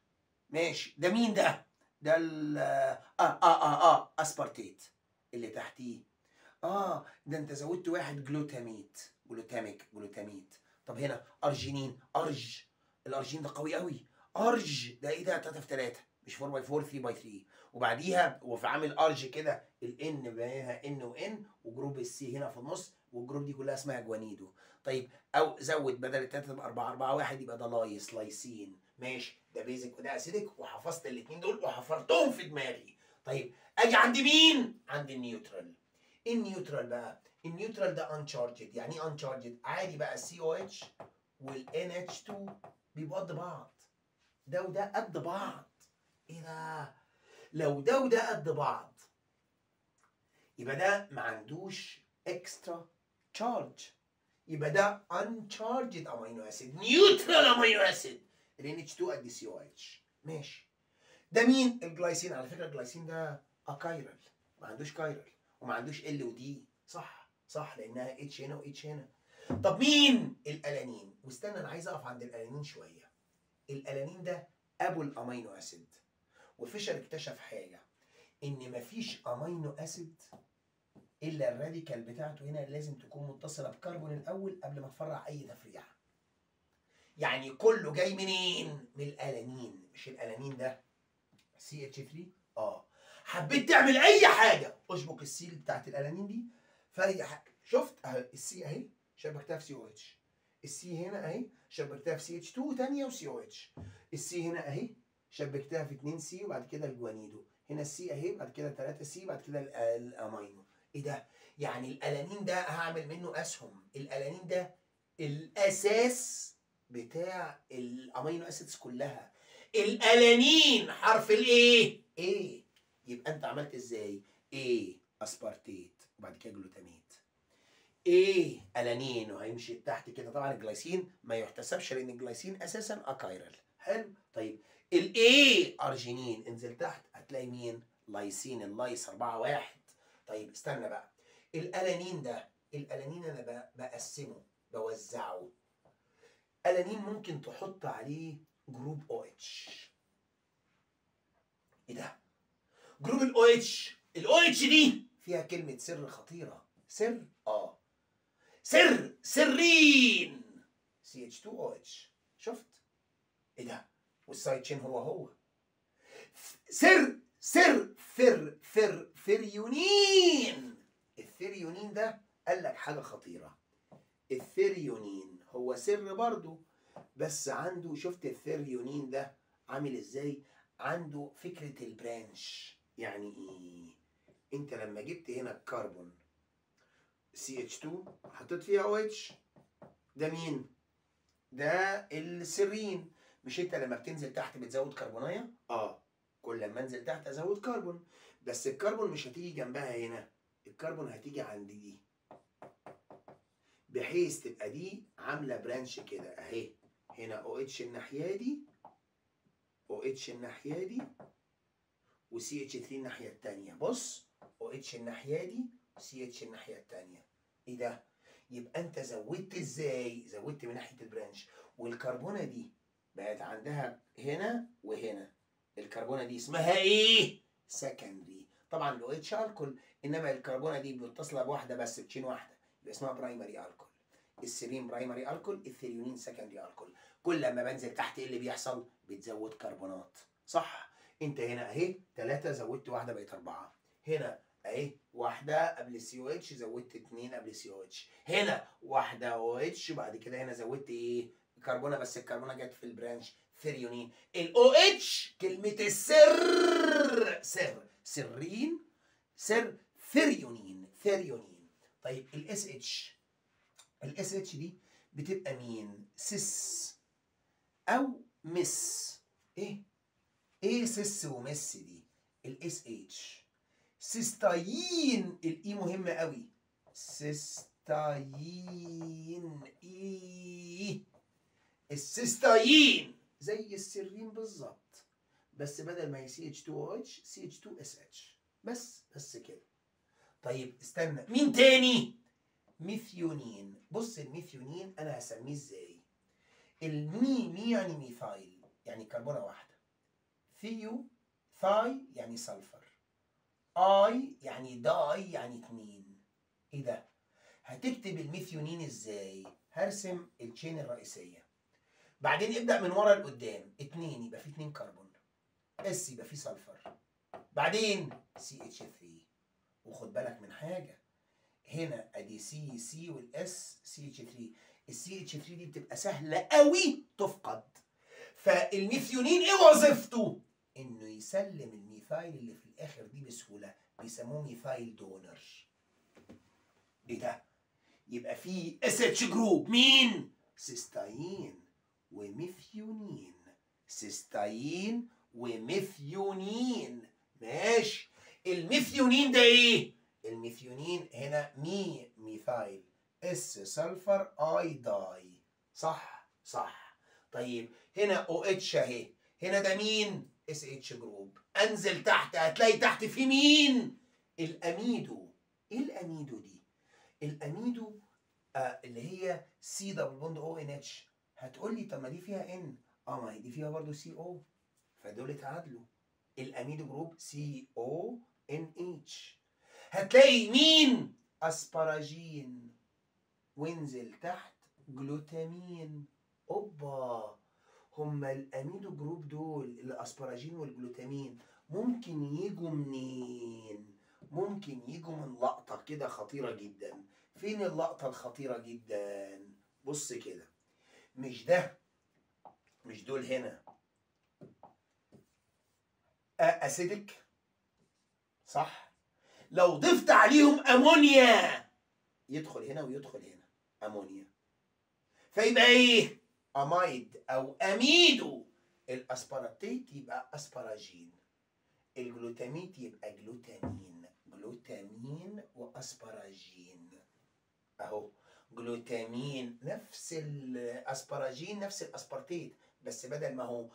ماشي. ده مين ده؟ ده ال اسبارتيت اللي تحتيه. ده انت زودت واحد جلوتاميت. طب هنا ارجينين. الارجين ده قوي قوي. ده ايه ده؟ 3 في 3 مش 4 باي 4، 3 باي 3. وبعديها وفي عامل ارج كده الان بينها ان وان، وجروب السي هنا في النص، والجروب دي كلها اسمها جوانيدو. طيب او زود بدل التلاته تبقى 4-4-1 يبقى ده لايسين. ماشي. ده بيزك وده اسيدك، وحفظت الاثنين دول وحفرتهم في دماغي. طيب اجي عند مين؟ عند النيوترال. النيوترال بقى، النيوترال ده انشارجد. يعني ايه انشارجد؟ عادي بقى السي او اتش والان اتش 2 بيبقوا قد بعض. ده وده قد بعض. ايه ده؟ لو ده وده قد بعض يبقى ده ما عندوش اكسترا تشارج، يبقى ده uncharged امينو اسيد، نيوترال امينو اسيد. ال NH2 قد سي او اتش. ماشي. ده مين؟ الجلايسين. على فكره الجلايسين ده اكايرال، ما عندوش كايرال وما عندوش ال ودي. صح صح، لانها اتش هنا واتش هنا. طب مين؟ الالانين. واستنى انا عايز اقف عند الالانين شويه. الالانين ده ابو الامينو اسيد. وفيشر اكتشف حاجه، ان مفيش امينو اسيد الا الراديكال بتاعته هنا لازم تكون متصله بكربون الاول قبل ما تفرع اي تفريعه. يعني كله جاي منين؟ من الالانين. مش الالانين ده سي اتش 3؟ حبيت تعمل اي حاجه اشبك السي بتاعت الالانين دي فاي حاجه. شفت اهي السي اهي شبكتها في سي او اتش، السي هنا اهي شبكتها في سي اتش 2 ثانيه وسي او اتش، السي هنا اهي شبكتها في 2 سي وبعد كده الجوانيدو، هنا السي اهي بعد كده 3 سي بعد كده الامينو. ايه ده؟ يعني الالانين ده هعمل منه اسهم. الالانين ده الاساس بتاع الامينو اسيدز كلها. الالانين حرف الايه؟ ايه. يبقى انت عملت ازاي؟ ايه اسبارتيت وبعد كده جلوتاميت. ايه الانين وهيمشي تحت كده. طبعا الجلايسين ما يحتسبش لان الجلايسين اساسا اكايرال. حلو. طيب الايه ارجينين، انزل تحت هتلاقي مين؟ لايسين. اللايس 4-1. طيب استنى بقى، الالانين ده، الالانين انا بقسمه بوزعه. الانين ممكن تحط عليه جروب او اتش. ايه ده؟ جروب الاو اتش، الاو اتش دي فيها كلمه سر خطيره. سر؟ سرين CH2OH. شفت؟ ايه ده؟ والسايد تشين هو فريونين. الثريونين ده قال لك حاجه خطيره. الثريونين هو سر برضو، بس عنده، شفت الثريونين ده عامل ازاي؟ عنده فكره البرانش. يعني ايه؟ انت لما جبت هنا الكربون CH2 حطيت فيها OH، ده مين؟ ده السرين. مش انت لما بتنزل تحت بتزود كربونايه؟ كل لما انزل تحت ازود كربون، بس الكربون مش هتيجي جنبها هنا، الكربون هتيجي عند دي، بحيث تبقى دي عامله برانش كده اهي. هنا او اتش الناحيه دي، او اتش الناحيه دي، وسي اتش 3 الناحيه الثانيه. بص، او اتش الناحيه دي وسي اتش الناحيه الثانيه. ايه ده؟ يبقى انت زودت ازاي؟ زودت من ناحيه البرانش، والكربونه دي بقت عندها هنا وهنا. الكربونه دي اسمها ايه؟ سكندري. طبعا الاو اتش الكول، انما الكربونه دي متصله بواحده بس، بتشين واحده، يبقى اسمها برايمري الكول. السيرين برايمري الكول، الثريونين سكندري الكول. كل لما بنزل تحت ايه اللي بيحصل؟ بتزود كربونات، صح؟ انت هنا اهي 3 زودت واحده بقت 4. هنا اهي واحده قبل السي او اتش زودت 2 قبل السي او اتش. هنا واحده او اتش، بعد كده هنا زودت ايه؟ كربونه، بس الكربونه جت في البرانش ثريونين. الاو اتش كلمه السر، سرين، ثريونين. طيب الاس اتش، الاس اتش دي بتبقى مين؟ سيس او مس. ايه سيس ومس دي؟ الاس اتش سيستاين. الاي مهمه قوي، سيستاين. السيستاين زي السيرين بالظبط، بس بدل ما هي CH2OH CH2SH. بس كده. طيب استنى، مين تاني؟ ميثيونين. بص الميثيونين انا هسميه ازاي؟ مي يعني ميثايل، يعني كربونه واحده. ثاي يعني سلفر. اي يعني داي يعني 2. ايه ده؟ هتكتب الميثيونين ازاي؟ هرسم التشين الرئيسيه، بعدين ابدا من ورا لقدام. 2 يبقى في 2 كربون، اس يبقى في سلفر، بعدين CH3. وخد بالك من حاجه، هنا ادي سي والاس CH3. CH3 دي بتبقى سهله قوي تفقد. فالميثيونين ايه وظيفته؟ انه يسلم الميثايل اللي في الاخر دي بسهوله، بيسموه ميثايل دونر. ايه ده؟ يبقى في SH جروب، مين؟ سيستاين وميثيونين. سيستاين وميثيونين، ماشي. الميثيونين ده ايه؟ الميثيونين هنا ميثايل، اس سلفر اي داي. صح. طيب هنا او اتش اهي، هنا ده مين؟ اس اتش جروب. انزل تحت هتلاقي تحت في مين؟ الاميدو. ايه الاميدو دي؟ الاميدو اللي هي سي دبل بوند او ان اتش. هتقول لي طب ما دي فيها ان، ما هي دي فيها برضه سي او، فدول اتعادلوا. الاميدو جروب CONH. هتلاقي مين؟ اسباراجين. وانزل تحت جلوتامين. اوبا، هما الاميدو جروب دول الاسباراجين والجلوتامين ممكن يجوا منين؟ ممكن يجوا من لقطة كده خطيرة جدا. فين اللقطة الخطيرة جدا؟ بص كده، مش دول هنا اسيدك، صح؟ لو ضفت عليهم امونيا يدخل هنا ويدخل هنا امونيا، فيبقى ايه؟ امايد او اميدو. الاسباراتيت يبقى اسباراجين، الجلوتاميت يبقى جلوتامين واسباراجين. اهو جلوتامين نفس الاسباراجين نفس الاسبارتيت، بس بدل ما هو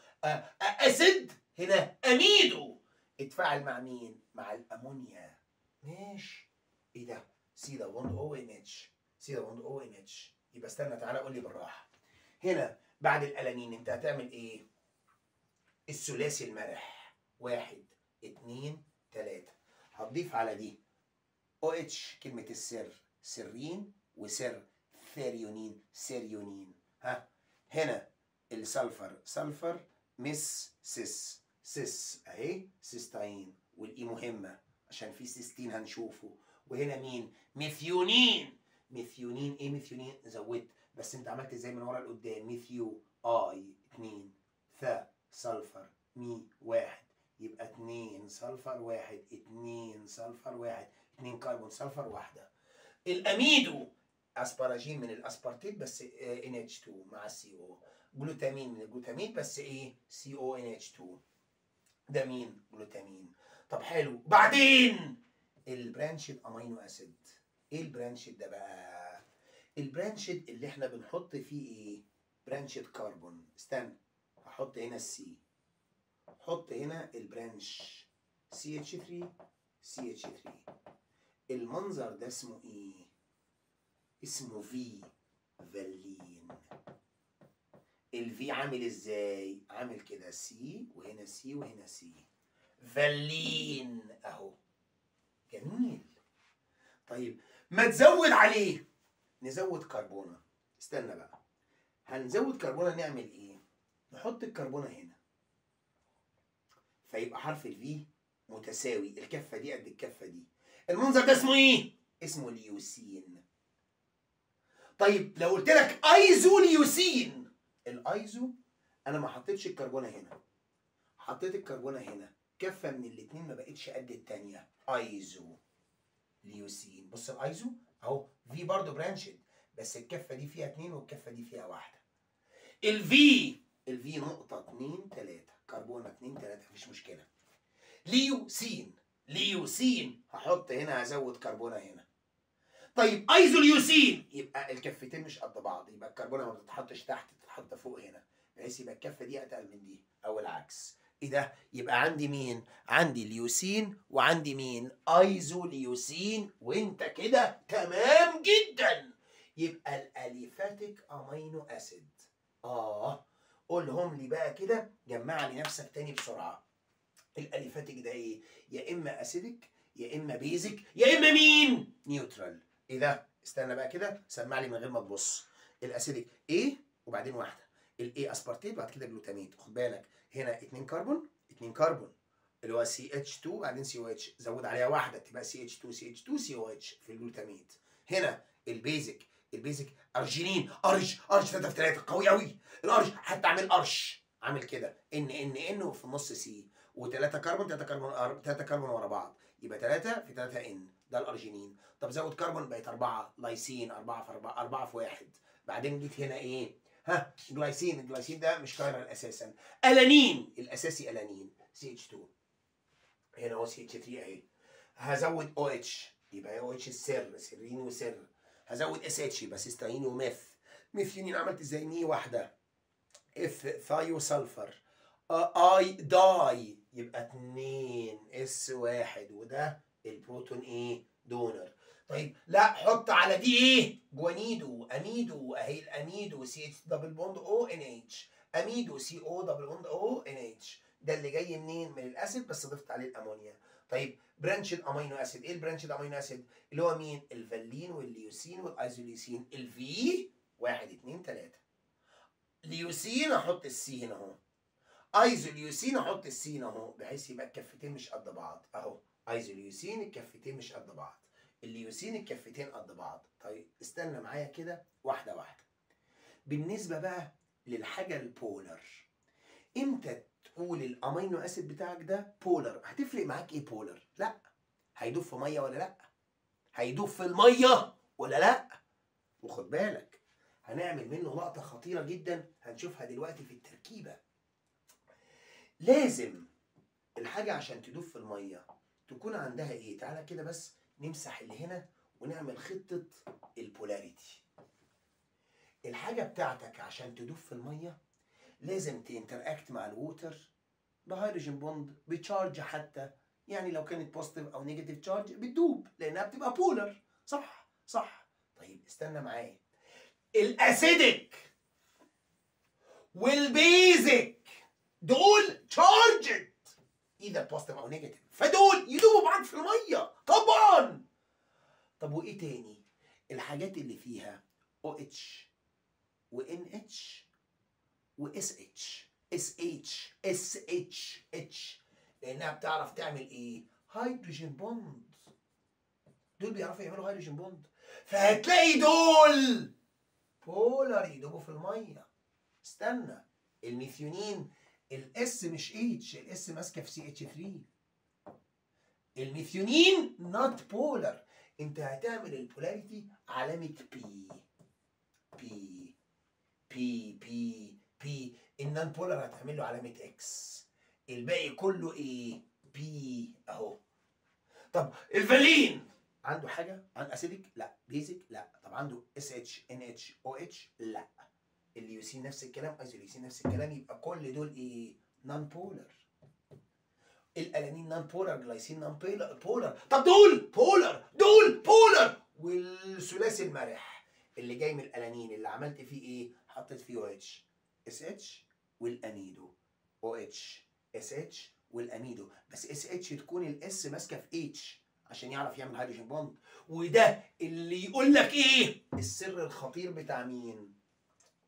اسيد هنا اميدو. اتفاعل مع مين؟ مع الامونيا. ماشي. ايه ده؟ سي ده بوند او ان اتش، يبقى استنى تعالى قول لي بالراحه. هنا بعد الالانين انت هتعمل ايه؟ الثلاثي المرح 1 2 3. هتضيف على دي او اتش كلمه السر سرين وسر ثيريونين سيريونين. ها هنا السلفر سلفر مس سيس سيس اهي سيستاين والاي مهمه عشان في سيستين هنشوفه. وهنا مين؟ ميثيونين. ميثيونين ايه ميثيونين؟ زودت بس انت عملت ازاي من ورا لقدام؟ ميثيو اي 2 ثا سلفر مي 1 يبقى 2 سلفر 1 2 سلفر 1 2 كربون سلفر 1. الاميدو اسباراجين من الاسبارتيت بس NH2 مع CO. جلوتامين من الجلوتامين بس ايه؟ CONH2. ده مين؟ جلوتامين. طب حلو. بعدين البرانشد امينو اسيد. ايه البرانشد ده بقى؟ البرانشد اللي احنا بنحط فيه ايه؟ برانشد كربون. استنى هحط هنا السي، حط هنا البرانش CH3 CH3. المنظر ده اسمه ايه؟ اسمه في فالين. الفي عامل ازاي؟ عامل كده سي وهنا سي وهنا سي. فالين اهو. جميل. طيب ما تزود عليه. نزود كربونه. استنى بقى. هنزود كربونه نعمل ايه؟ نحط الكربونه هنا فيبقى حرف الفي متساوي، الكفه دي قد الكفه دي. المنظر ده اسمه ايه؟ اسمه ليوسين. طيب لو قلت لك ايزو ليوسين، الايزو انا ما حطيتش الكربونه هنا، حطيت الكربونه هنا، كفه من الاثنين ما بقتش قد الثانيه. ايزو ليوسين. بص الايزو اهو في برضه برانشد بس الكفه دي فيها 2 والكفه دي فيها 1. الفي نقطه 2 3 كربونه 2 3 مفيش مشكله. ليوسين ليوسين هحط هنا هزود كربونه هنا. طيب ايزوليوسين يبقى الكفتين مش قد بعض، يبقى الكربونه ما بتتحطش تحت تتحط فوق هنا بحيث يبقى الكفه دي اتقل من دي او العكس. ايه ده؟ يبقى عندي مين؟ عندي ليوسين وعندي مين؟ ايزوليوسين. وانت كده تمام جدا. يبقى الاليفاتيك امينو اسيد. قولهم لي بقى كده، جمع لي نفسك تاني بسرعه. الاليفاتيك ده ايه؟ يا اما اسيدك يا اما بيزك يا اما مين؟ نيوترال. ايه ده؟ استنى بقى كده سمع لي من غير ما تبص. الاسيدك ايه وبعدين واحده، الاي اسبارتيت بعد كده جلوتاميت. خد بالك هنا 2 كربون 2 كربون اللي هو CH2 بعدين COH، زود عليها واحده تبقى CH2 CH2 COH في الجلوتاميت. هنا البيزك ارجينين ارج 3 في 3 قوي قوي. الارج حتى عامل ارش عامل كده ان وفي النص سي و3 كربون 3 كربون ورا بعض يبقى 3 في 3 ان ده الارجينين. طب زود كربون بقت 4 لايسين 4 في 4 في 1. بعدين جيت هنا ايه؟ جلايسين. الجلايسين ده مش كايرال اساسا. الانين الاساسي الانين CH2. هنا هو CH3 اهي. هزود OH يبقى OH السر سرين وسر. هزود SH يبقى سيستاين وميث. ميثيونين عملت ازاي؟ مي واحده اف ثايو سلفر اي داي يبقى 2 S1 وده البروتون ايه؟ دونر. طيب لا حط على دي ايه؟ جوانيدو اميدو اهي الاميدو CH دبل بوند ONH اميدو CO دبل بوند ONH. ده اللي جاي منين؟ من الاسيد بس ضفت عليه الامونيا. طيب برانشد امينو اسيد. ايه البرانشد امينو اسيد؟ اللي هو مين؟ الفالين والليوسين والايزوليوسين. الفي 1 2 3. ليوسين احط السي هنا اهو. ايزوليوسين احط السي هنا اهو بحيث يبقى الكفتين مش قد بعض اهو. ايزوليوسين الكفتين مش قد بعض، الليوسين الكفتين قد بعض. طيب استنى معايا كده واحده واحده. بالنسبه بقى للحاجه البولر، امتى تقول الامينو اسيد بتاعك ده بولر؟ هتفرق معاك ايه بولر؟ لا هيدوب في ميه ولا لا؟ هيدوب في الميه ولا لا؟ وخد بالك هنعمل منه لقطه خطيره جدا هنشوفها دلوقتي في التركيبه. لازم الحاجه عشان تدوب في الميه تكون عندها ايه؟ تعالى كده بس نمسح اللي هنا ونعمل خطه البولاريتي. الحاجه بتاعتك عشان تدوب في الميه لازم تنتراكت مع الووتر بهيدروجين بوند بتشارج، حتى يعني لو كانت بوزيتيف او نيجاتيف تشارج بتدوب لانها بتبقى بولر. صح. طيب استنى معايا. الاسيدك والبيزك دول تشارجد اذا بوزيتيف او نيجاتيف، فدول يدوبوا بعض في الميه طبعا. طب وايه تاني؟ الحاجات اللي فيها OH و NH و SH لانها بتعرف تعمل ايه؟ هيدروجين بوند. دول بيعرفوا يعملوا هيدروجين بوند، فهتلاقي دول بولار يدوبوا في الميه. استنى، الميثيونين الاس مش اتش، الاس ماسكه في CH3. الميثيونين نوت بولار، انت هتعمل البولاريتي علامه بي بي بي بي بي. النون بولار هتعمل له علامه اكس، الباقي كله ايه؟ بي اهو. طب الفالين عنده حاجه عن اسيدك؟ لا. بيزك؟ لا. طب عنده SH NH OH؟ لا. الليوسين نفس الكلام، ايزوليوسين نفس الكلام، يبقى كل دول ايه؟ نون بولار. الالانين نون بولار، جلايسين نون بولار. طب دول بولار، دول بولار. والثلاثي المرح اللي جاي من الالانين اللي عملت فيه ايه؟ حطيت فيه OH SH والاميدو، OH SH والاميدو، بس SH تكون الاس ماسكه في H عشان يعرف يعمل هيدروجين بوند. وده اللي يقول لك ايه؟ السر الخطير بتاع مين؟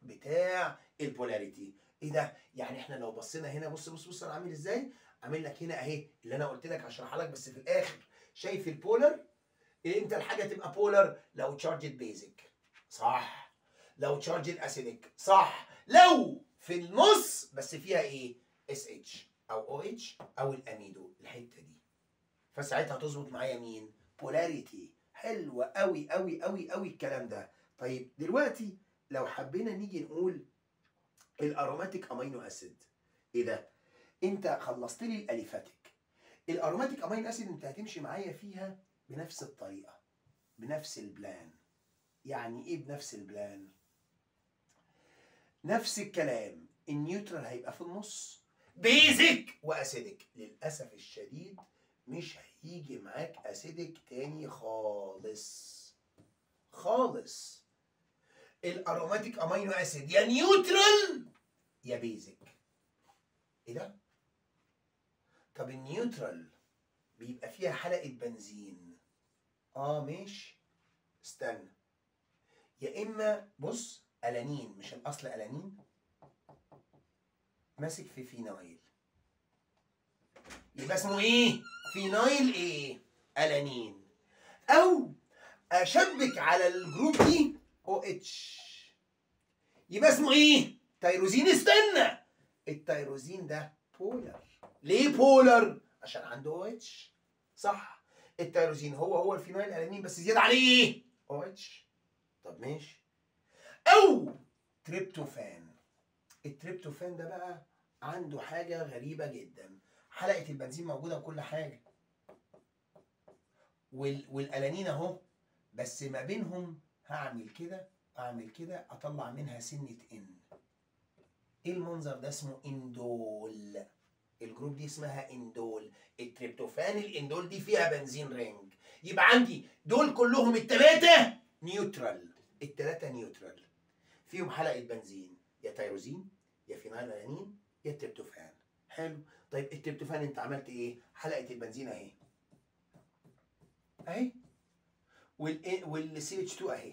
بتاع البولاريتي. ايه ده؟ يعني احنا لو بصينا هنا، بص بص بص انا عامل ازاي؟ عامل لك هنا اهي اللي انا قلت لك هشرحها لك بس في الاخر. شايف البولر؟ امتى الحاجه تبقى بولر؟ لو تشارجد بيزك، صح. لو تشارجد اسيدك، صح. لو في النص بس فيها ايه؟ SH او OH او الاميدو، الحته دي، فساعتها تظبط معايا مين؟ بولاريتي. حلوه قوي قوي قوي قوي الكلام ده. طيب دلوقتي لو حبينا نيجي نقول الاروماتيك امينو اسيد، ايه ده؟ انت خلصت لي الاليفاتيك. الاروماتيك امينو اسيد انت هتمشي معايا فيها بنفس الطريقه، بنفس البلان. يعني ايه بنفس البلان؟ نفس الكلام، النيوترال هيبقى في النص، بيزك واسيدك. للاسف الشديد مش هيجي معاك اسيدك تاني خالص خالص. الاروماتيك امينو اسيد يا نيوترال يا بيزك. ايه ده؟ طب النيوترال بيبقى فيها حلقة بنزين. ماشي، استنى. يا اما بص، الانين، مش الاصل الانين ماسك في فينايل، يبقى اسمه ايه؟ فينايل ايه؟ الانين. او اشبك على الجروب دي OH، يبقى اسمه ايه؟ تيروزين. استنى، التيروزين ده بولر. ليه بولر؟ عشان عنده OH، صح. التيروزين هو الفينايل الانين بس زياده عليه ايه؟ OH. طب ماشي. او تريبتوفان. التريبتوفان ده بقى عنده حاجه غريبه جدا، حلقه البنزين موجوده وكل حاجه، والالانين اهو، بس ما بينهم هعمل كده اعمل كده اطلع منها سنه ان. ايه المنظر ده؟ اسمه اندول. الجروب دي اسمها اندول. التريبتوفان الاندول دي فيها بنزين رينج، يبقى عندي دول كلهم الثلاثه نيوترال. الثلاثه نيوترال فيهم حلقه بنزين، يا تيروزين يا فينايل الانين يا تريبتوفان. حلو. طيب التريبتوفان انت عملت ايه؟ حلقه البنزين اهي اهي، والCH2 اهي.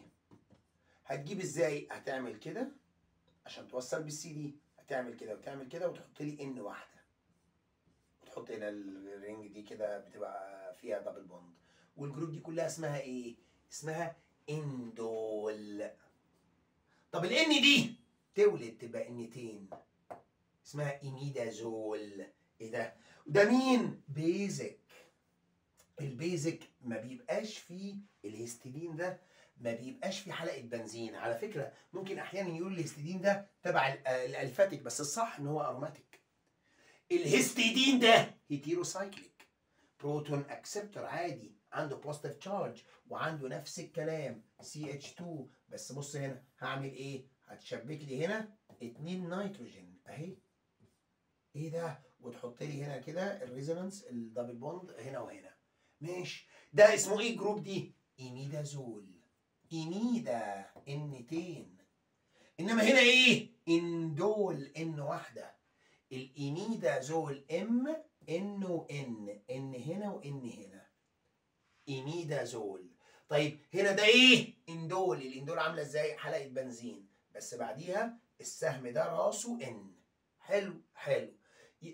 هتجيب ازاي؟ هتعمل كده عشان توصل بالسي دي، هتعمل كده وتعمل كده وتحط لي ان واحده، وتحط هنا الرينج دي كده بتبقى فيها دبل بوند. والجروب دي كلها اسمها ايه؟ اسمها اندول. طب الان دي تولد تبقى انتين، اسمها ايميدازول. ايه ده؟ ده مين؟ بيزك. البيزك ما بيبقاش فيه الهستidine ده، ما بيبقاش فيه حلقه بنزين. على فكره ممكن احيانا يقول الهستidine ده تبع الالفاتيك، بس الصح ان هو اروماتيك. الهستidine ده هيتيروسايكليك بروتون اكسبتور عادي، عنده بوزيتيف تشارج وعنده نفس الكلام CH2. بس بص هنا هعمل ايه؟ هتشبك لي هنا 2 نيتروجين اهي. ايه ده؟ وتحط لي هنا كده الريزونانس الدبل بوند هنا وهنا. ماشي. ده اسمه ايه الجروب دي؟ ايميدازول. ايميدا انتين. انما هنا ايه؟ اندول ان واحده. الإيميدازول ام ان وان، ان هنا وان هنا. إيميدازول. طيب هنا ده ايه؟ اندول. الاندول عامله ازاي؟ حلقه بنزين، بس بعديها السهم ده راسه ان. حلو حلو.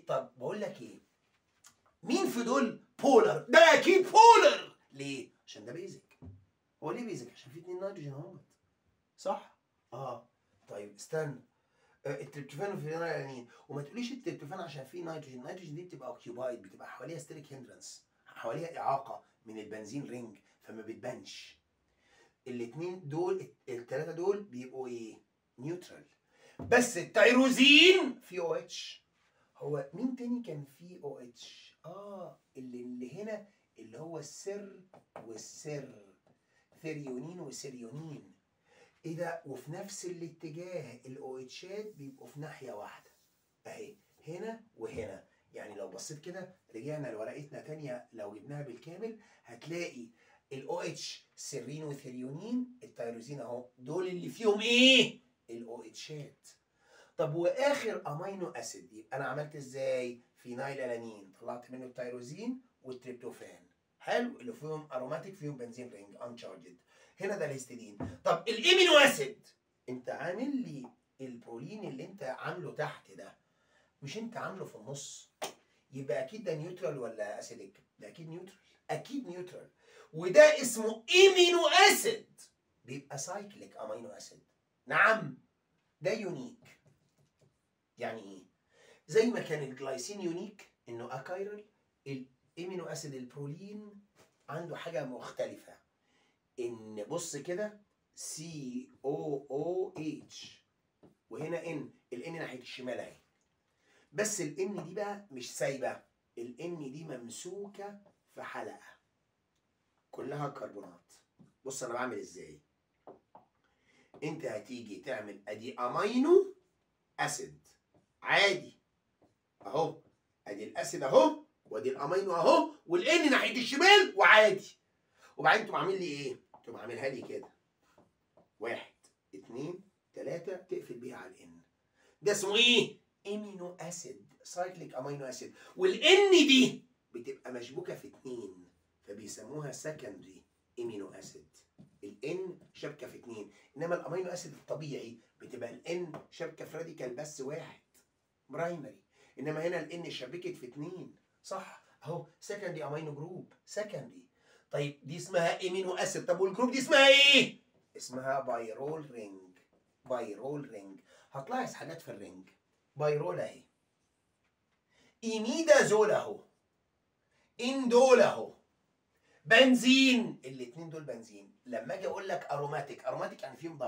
طب بقول لك ايه، مين في دول بولر؟ ده اكيد بولر. ليه؟ عشان ده بيزك. هو ليه بيزك؟ عشان في 2 نيتروجين اهوت، صح؟ طيب استنى، التريبتوفان والفينيلالانين. وما تقوليش التريبتوفان عشان فيه نيتروجين. النيتروجين دي بتبقى اوكيوبايد، بتبقى حواليها ستيريك هندرنس، حواليها اعاقه من البنزين رينج، فما بتبانش. الاثنين دول، الثلاثه دول بيبقوا ايه؟ نيوترال. بس التيروزين فيه او اتش. هو مين تاني كان فيه او اتش؟ اللي هنا اللي هو السر والسر، ثيريونين وسيريونين. ايه ده؟ وفي نفس الاتجاه الاو اتشات بيبقوا في ناحيه واحده اهي، هنا وهنا. يعني لو بصيت كده، رجعنا لورقتنا تانية، لو جبناها بالكامل هتلاقي الاو اتش سيرين وثيريونين، التيروزين اهو، دول اللي فيهم ايه؟ الاو اتشات. طب واخر امينو اسيد يبقى انا عملت ازاي؟ فينايل الانين، طلعت منه التيروزين والتريبتوفان. حلو، اللي فيهم اروماتيك، فيهم بنزين رينج انشارجد. هنا ده الهستidine. طب الامينو اسيد، انت عامل لي البرولين اللي انت عامله تحت ده، مش انت عامله في النص؟ يبقى اكيد ده نيوترال ولا اسيدك؟ ده اكيد نيوترال، اكيد نيوترال. وده اسمه امينو اسيد، بيبقى سايكليك امينو اسيد. نعم، ده يونيك. يعني ايه؟ زي ما كان الجلايسين يونيك انه اكايرال، الامينو اسيد البرولين عنده حاجه مختلفه، ان بص كده سي او او اتش، وهنا ان، الان ناحيه الشمال اهي. بس الان دي بقى مش سايبه، الان دي ممسوكه في حلقه كلها كربونات. بص انا بعمل ازاي. انت هتيجي تعمل ادي امينو اسيد عادي اهو، ادي الاسيد اهو، وادي الامينو اهو، والان ناحيه الشمال وعادي. وبعدين تقوم عامل لي ايه؟ تقوم عاملها لي كده 1 2 3، تقفل بيها على الان. ده اسمه ايه؟ امينو اسيد، سايكليك امينو اسيد. والان دي بتبقى مشبوكه في 2، فبيسموها سكندري امينو اسيد. الان شبكه في 2، انما الامينو اسيد الطبيعي بتبقى الان شبكه في راديكال بس 1 برايمري، انما هنا الان شبكت في 2، صح؟ اهو سكندري امينو جروب، سكندري. طيب دي اسمها امينو اسيد. طب والجروب دي اسمها ايه؟ اسمها بايرول رينج. بايرول رينج. هتلاحظ حاجات في الرينج. بايرول اهي، ايميدازول اهو، اندول اهو، بنزين. الاثنين دول بنزين. لما اجي اقول لك اروماتيك، اروماتيك يعني فيهم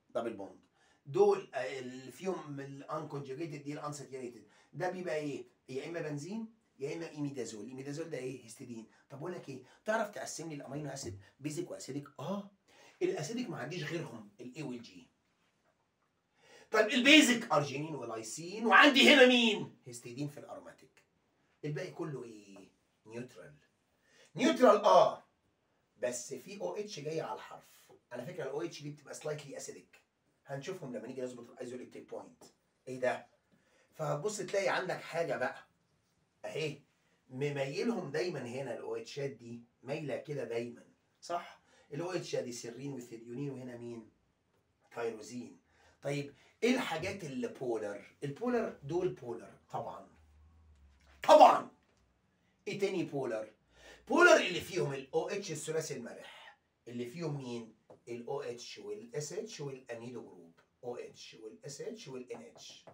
دبل بوند. دول اللي فيهم الانكونجوجيتد دي الانساتيوريتد، ده بيبقى ايه؟ يا اما بنزين يا اما ايميدازول. ايميدازول ده ايه؟ هيستidine. طب بقول لك ايه، تعرف تقسم لي الامينو اسيد بيزك واسيدك؟ الاسيدك ما عنديش غيرهم الاي والجي. طيب البيزك ارجينين ولايسين، وعندي هنا مين؟ هيستidine في الاروماتيك. الباقي كله ايه؟ نيوترال. نيوترال بس في او اتش جاي على الحرف. على فكره الاو اتش دي بتبقى سلايتلي اسيدك، هنشوفهم لما نيجي نظبط الايزوليتيك بوينت. ايه ده؟ فبص تلاقي عندك حاجه بقى اهي، مميلهم دايما هنا الاو اتشات دي مايله كده دايما، صح؟ الاو اتش دي سيرين وثيريونين، وهنا مين؟ تيروزين. طيب ايه الحاجات اللي بولر؟ البولر دول بولر طبعا طبعا. ايه تاني بولر؟ بولر اللي فيهم الاو اتش الثلاثي الملح، اللي فيهم مين؟ الاو اتش والاس اتش والاميدو جروب، او اتش والاس اتش والان اتش.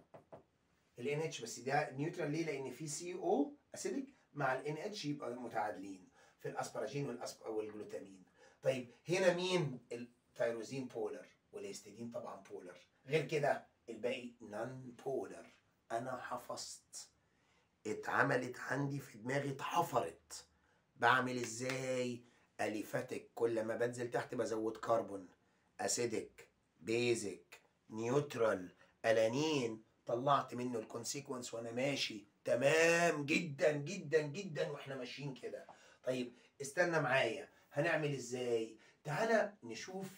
الان اتش بس ده نيوترال، ليه؟ لان في سي او اسيدك مع الان اتش يبقى متعادلين في الاسبراجين والجلوتامين. طيب هنا مين؟ التيروزين بولر، والهيستidine طبعا بولر. غير كده الباقي نون بولر. انا حفظت، اتعملت عندي في دماغي، اتحفرت. بعمل ازاي؟ اليفاتيك، كل ما بنزل تحت بزود كربون. اسيدك، بيزك، نيوترال، الانين، طلعت منه الكونسيكونس وانا ماشي تمام جدا جدا جدا واحنا ماشيين كده. طيب استنى معايا، هنعمل ازاي؟ تعالى نشوف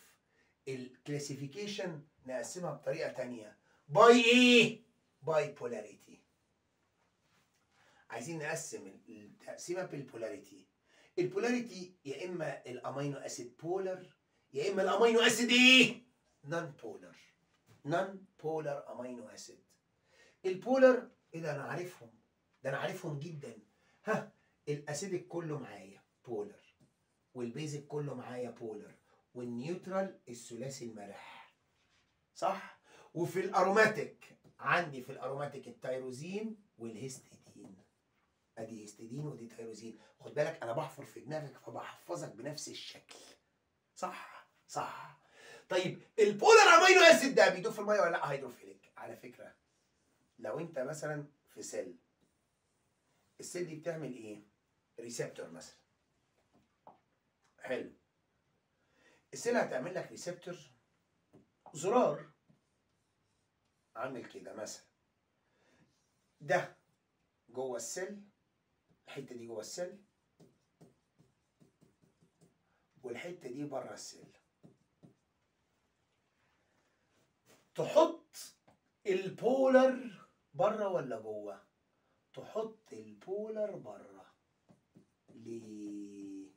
الكلاسيفيكيشن، نقسمها بطريقه تانية. باي ايه؟ باي بولاريتي. عايزين نقسم التقسيمه بالبولاريتي. البولاريتي يا اما الامينو اسيد بولر يا اما الامينو اسيد ايه؟ نون بولر. نون بولر امينو اسيد. البولر ايه ده؟ انا عارفهم، ده انا عارفهم جدا. ها، الاسيدك كله معايا بولر، والبيزك كله معايا بولر، والنيوترال الثلاثي المرح، صح؟ وفي الاروماتيك عندي في الاروماتيك التيروزين والهيستidine. ادي هيستidine ودي تيروزين. خد بالك انا بحفر في دماغك فبحفظك بنفس الشكل، صح؟ صح. طيب البولر امينو اسيد ده بيدوب في الميه ولا لا؟ هيدروفيليك. على فكره لو انت مثلا في سيل، السيل دي بتعمل ايه؟ ريسبتور مثلا. حلو. السيل هتعمل لك ريسبتور، زرار عامل كده مثلا. ده جوه السيل، الحته دي جوه السيل، والحته دي بره السيل. تحط البولر بره ولا جوه؟ تحط البولر بره. ليه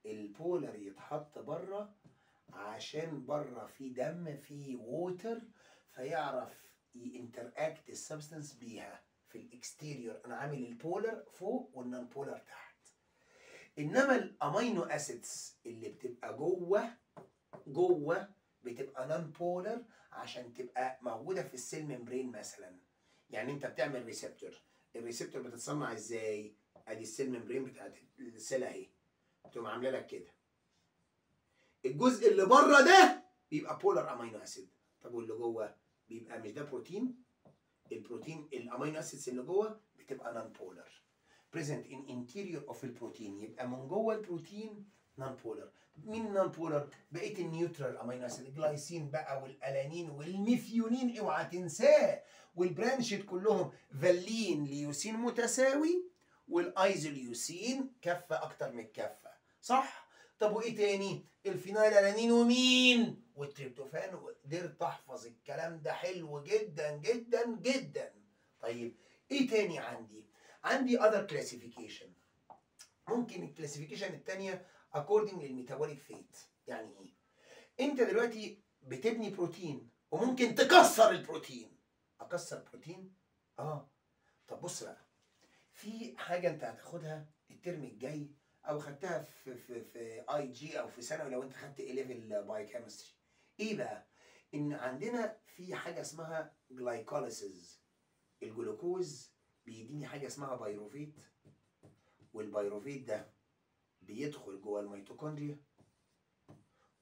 البولر يتحط بره؟ عشان بره في دم، في ووتر، فيعرف ينتراكت السبستنس بيها في الاكستيريور. انا عامل البولر فوق والنون بولر تحت. انما الامينو اسيدز اللي بتبقى جوه بتبقى نون بولر عشان تبقى موجوده في السيل ممبرين مثلا. يعني انت بتعمل ريسبتور، الريسبتور بتتصنع ازاي؟ ادي السيل ممبرين بتاعت السيل اهي، تقوم عامله لك كده. الجزء اللي بره ده بيبقى بولر امينو اسيد. طب واللي جوه بيبقى مش ده بروتين؟ البروتين الامينو اسيدز اللي جوه بتبقى نون بولر. present in interior of البروتين، يبقى من جوه البروتين نون بولر. مين نون بولر؟ بقيه النيوترال امينو اسيد، الجلايسين بقى والالانين والميثيونين اوعى تنساه، والبرانشيت كلهم فالين ليوسين متساوي، والايزوليوسين كفه اكتر من الكفه، صح؟ طب وايه تاني؟ الفينايل الانين ومين؟ والتريبتوفان. قدرت تحفظ الكلام ده حلو جدا جدا جدا. طيب ايه تاني عندي؟ عندي other classification. ممكن الكلاسيفيكيشن الثانيه according للميتابوليك فيت. يعني ايه؟ انت دلوقتي بتبني بروتين وممكن تكسر البروتين. اكسر بروتين؟ طب بص بقى، في حاجه انت هتاخدها الترم الجاي او خدتها في اي جي او في ثانوي لو انت خدت اي ليفل بايوكيمستري. ايه بقى؟ ان عندنا في حاجه اسمها جلايكوليسيس. الجلوكوز بيديني حاجه اسمها بايروفيت، والبايروفيت ده بيدخل جوه الميتوكوندريا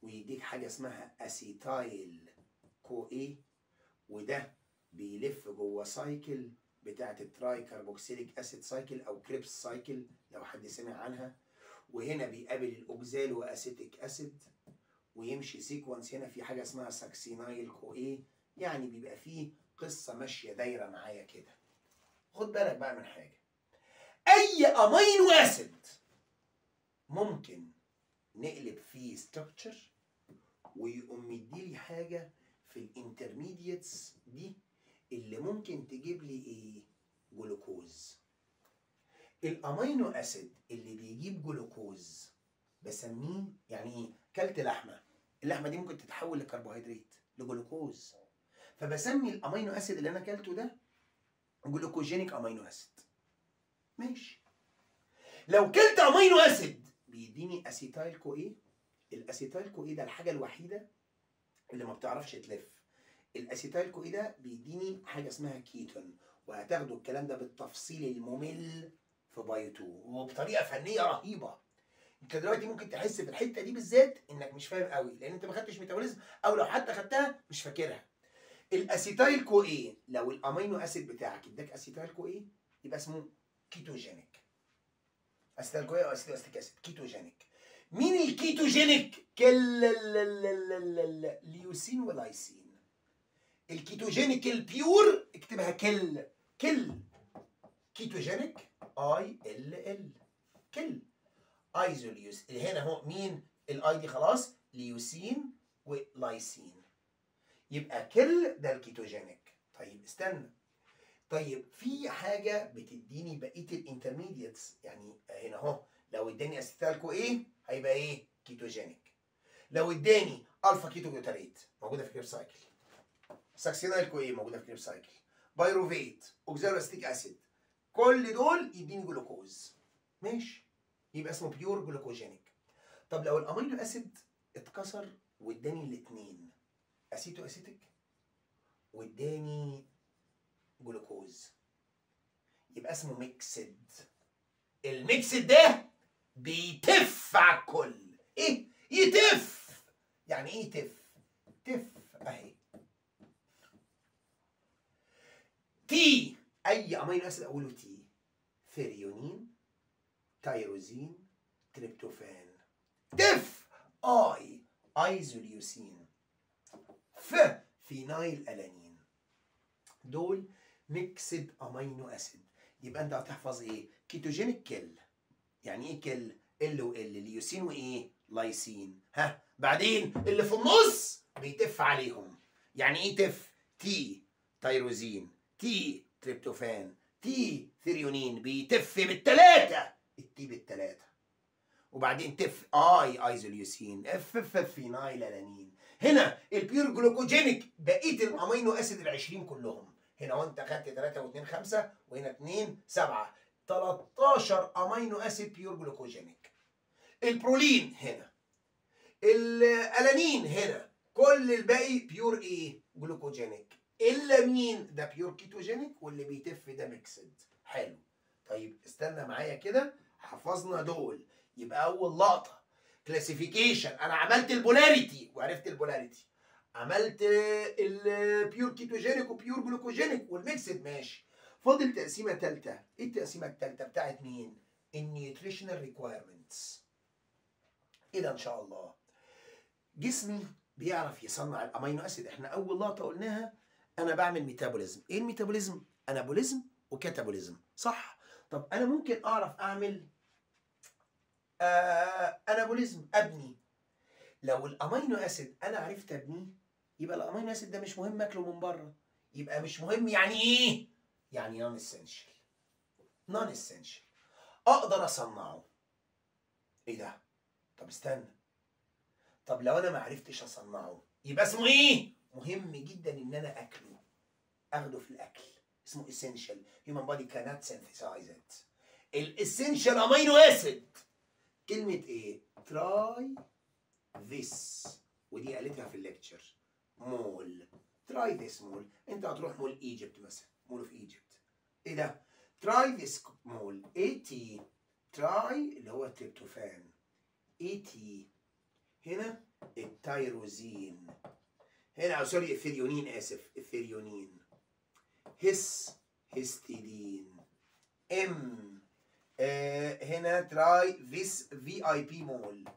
ويديك حاجه اسمها اسيتايل كو اي، وده بيلف جوه سايكل بتاعت التراي كاربوكسيليك اسيد سايكل او كريبس سايكل لو حد سمع عنها. وهنا بيقابل الاوكزالو اسيتيك اسيد ويمشي سيكونس. هنا في حاجه اسمها ساكسينايل كو اي. يعني بيبقى فيه قصه ماشيه دايره معايا كده. خد بالك بقى من حاجه، اي امينو اسيد ممكن نقلب فيه ستراكشر ويقوم مديلي حاجه في الانترميديتس دي اللي ممكن تجيب لي ايه؟ جلوكوز. الامينو اسيد اللي بيجيب جلوكوز بسميه، يعني ايه؟ كلت لحمه، اللحمه دي ممكن تتحول لكربوهيدرات لجلوكوز، فبسمي الامينو اسيد اللي انا كلته ده جلوكوجينيك امينو اسيد. ماشي. لو كلت امينو اسيد بيديني اسيتايل كو ايه. الاسيتايل كو ايه ده الحاجه الوحيده اللي ما بتعرفش تلف. الاسيتايل كو ايه ده بيديني حاجه اسمها كيتون، وهتاخدوا الكلام ده بالتفصيل الممل في بايو 2 وبطريقه فنيه رهيبه. انت دلوقتي ممكن تحس في الحته دي بالذات انك مش فاهم قوي لان انت ما خدتش ميتابوليزم، او لو حتى خدتها مش فاكرها. الاسيتايل كو ايه لو الامينو اسيد بتاعك اداك اسيتايل كو ايه يبقى اسمه كيتوجينيك. اسيتايل كو ايه او اسيتيك اسيد كيتوجينيك. مين الكيتوجينيك؟ ليوسين ولايسين. الكيتوجينيك البيور اكتبها كل كيتوجينيك اي ال ال كل ايزوليوس. هنا هو مين الاي دي؟ خلاص، ليوسين ولايسين. يبقى كل ده الكيتوجينيك. طيب استنى، طيب في حاجه بتديني بقيه الانترميديتس، يعني هنا اهو لو اداني اسيتال كو ايه هيبقى ايه؟ كيتوجينيك. لو اداني الفا كيتو جلوتاريت موجوده في كريب سايكل، ساكسينايل كو ايه موجوده في كريب سايكل، بايروفيت، اوكزالوستيك اسيد، كل دول يديني جلوكوز، ماشي، يبقى اسمه بيور جلوكوجينيك. طب لو الامينو اسيد اتكسر واداني الاثنين اسيتو اسيتيك واداني جلوكوز، يبقى اسمه ميكسد. الميكسد ده بيتف على الكل. ايه يتف؟ يعني ايه يتف؟ تف اهي تي، اي امينو اسيد اوله تي، ثريونين، تايروزين، تريبتوفان. تف اي ايزوليوسين، ف فينايل الانين. دول ميكسد امينو اسيد. يبقى انت هتحفظ ايه؟ كيتوجينيك كل. يعني ايه كل؟ ال وال، ليوسين وايه؟ لايسين. ها بعدين اللي في النص بيتف عليهم. يعني ايه تف؟ تي تايروزين، تي تريبتوفان، تي ثريونين، بيتف بالثلاثه، التي بالثلاثه. وبعدين تف اي ايزوليوسين، اف فينايل الانين. هنا البيور جلوكوجينيك بقيه الامينو اسيد ال 20 كلهم. هنا وانت خدت 3 و2 5 وهنا 2 7، 13 امينو اسيد بيور جلوكوجينيك. البرولين هنا، الالانين هنا، كل الباقي بيور ايه؟ جلوكوجينيك. الا مين؟ ده بيور كيتوجينيك، واللي بيتف ده ميكسد. حلو. طيب استنى معايا كده، حفظنا دول. يبقى اول لقطه كلاسيفيكيشن، انا عملت البولاريتي وعرفت البولاريتي، عملت البيور كيتوجينيك وبيور جلوكوجينيك والميكسد، ماشي. فاضل تقسيمه ثالثه. ايه التقسيمه الثالثه بتاعت مين؟ النيوتريشنال ريكويرمنتس. ايه ده ان شاء الله؟ جسمي بيعرف يصنع الامينو اسيد. احنا اول لقطه قلناها انا بعمل ميتابوليزم. ايه الميتابوليزم؟ انابوليزم وكاتابوليزم، صح؟ طب انا ممكن اعرف اعمل انابوليزم، ابني. لو الامينو اسيد انا عرفت ابنيه، يبقى الامينو اسيد ده مش مهم اكله من بره. يبقى مش مهم يعني ايه؟ يعني نون اسينشال. نون اسينشال اقدر اصنعه. ايه ده؟ طب استنى، طب لو انا ما عرفتش اصنعه يبقى اسمه ايه؟ مهم جدا ان انا اكله، اخده في الاكل، اسمه essential. human body cannot synthesize it. الاسينشال امينو اسيد كلمه ايه؟ تراي ذس، ودي قالتها في الليكتشر. مول، تراي ذس مول. انت هتروح مول ايجيبت مثلا، مول في ايجيبت. ايه ده؟ تراي ذس مول. اي تي، تراي اللي هو تريبتوفان، اي تي. هنا التايروزين، هنا سوري الثريونين، اسف الثريونين. هيستidine. ام هنا تراي ذس في اي بي مول.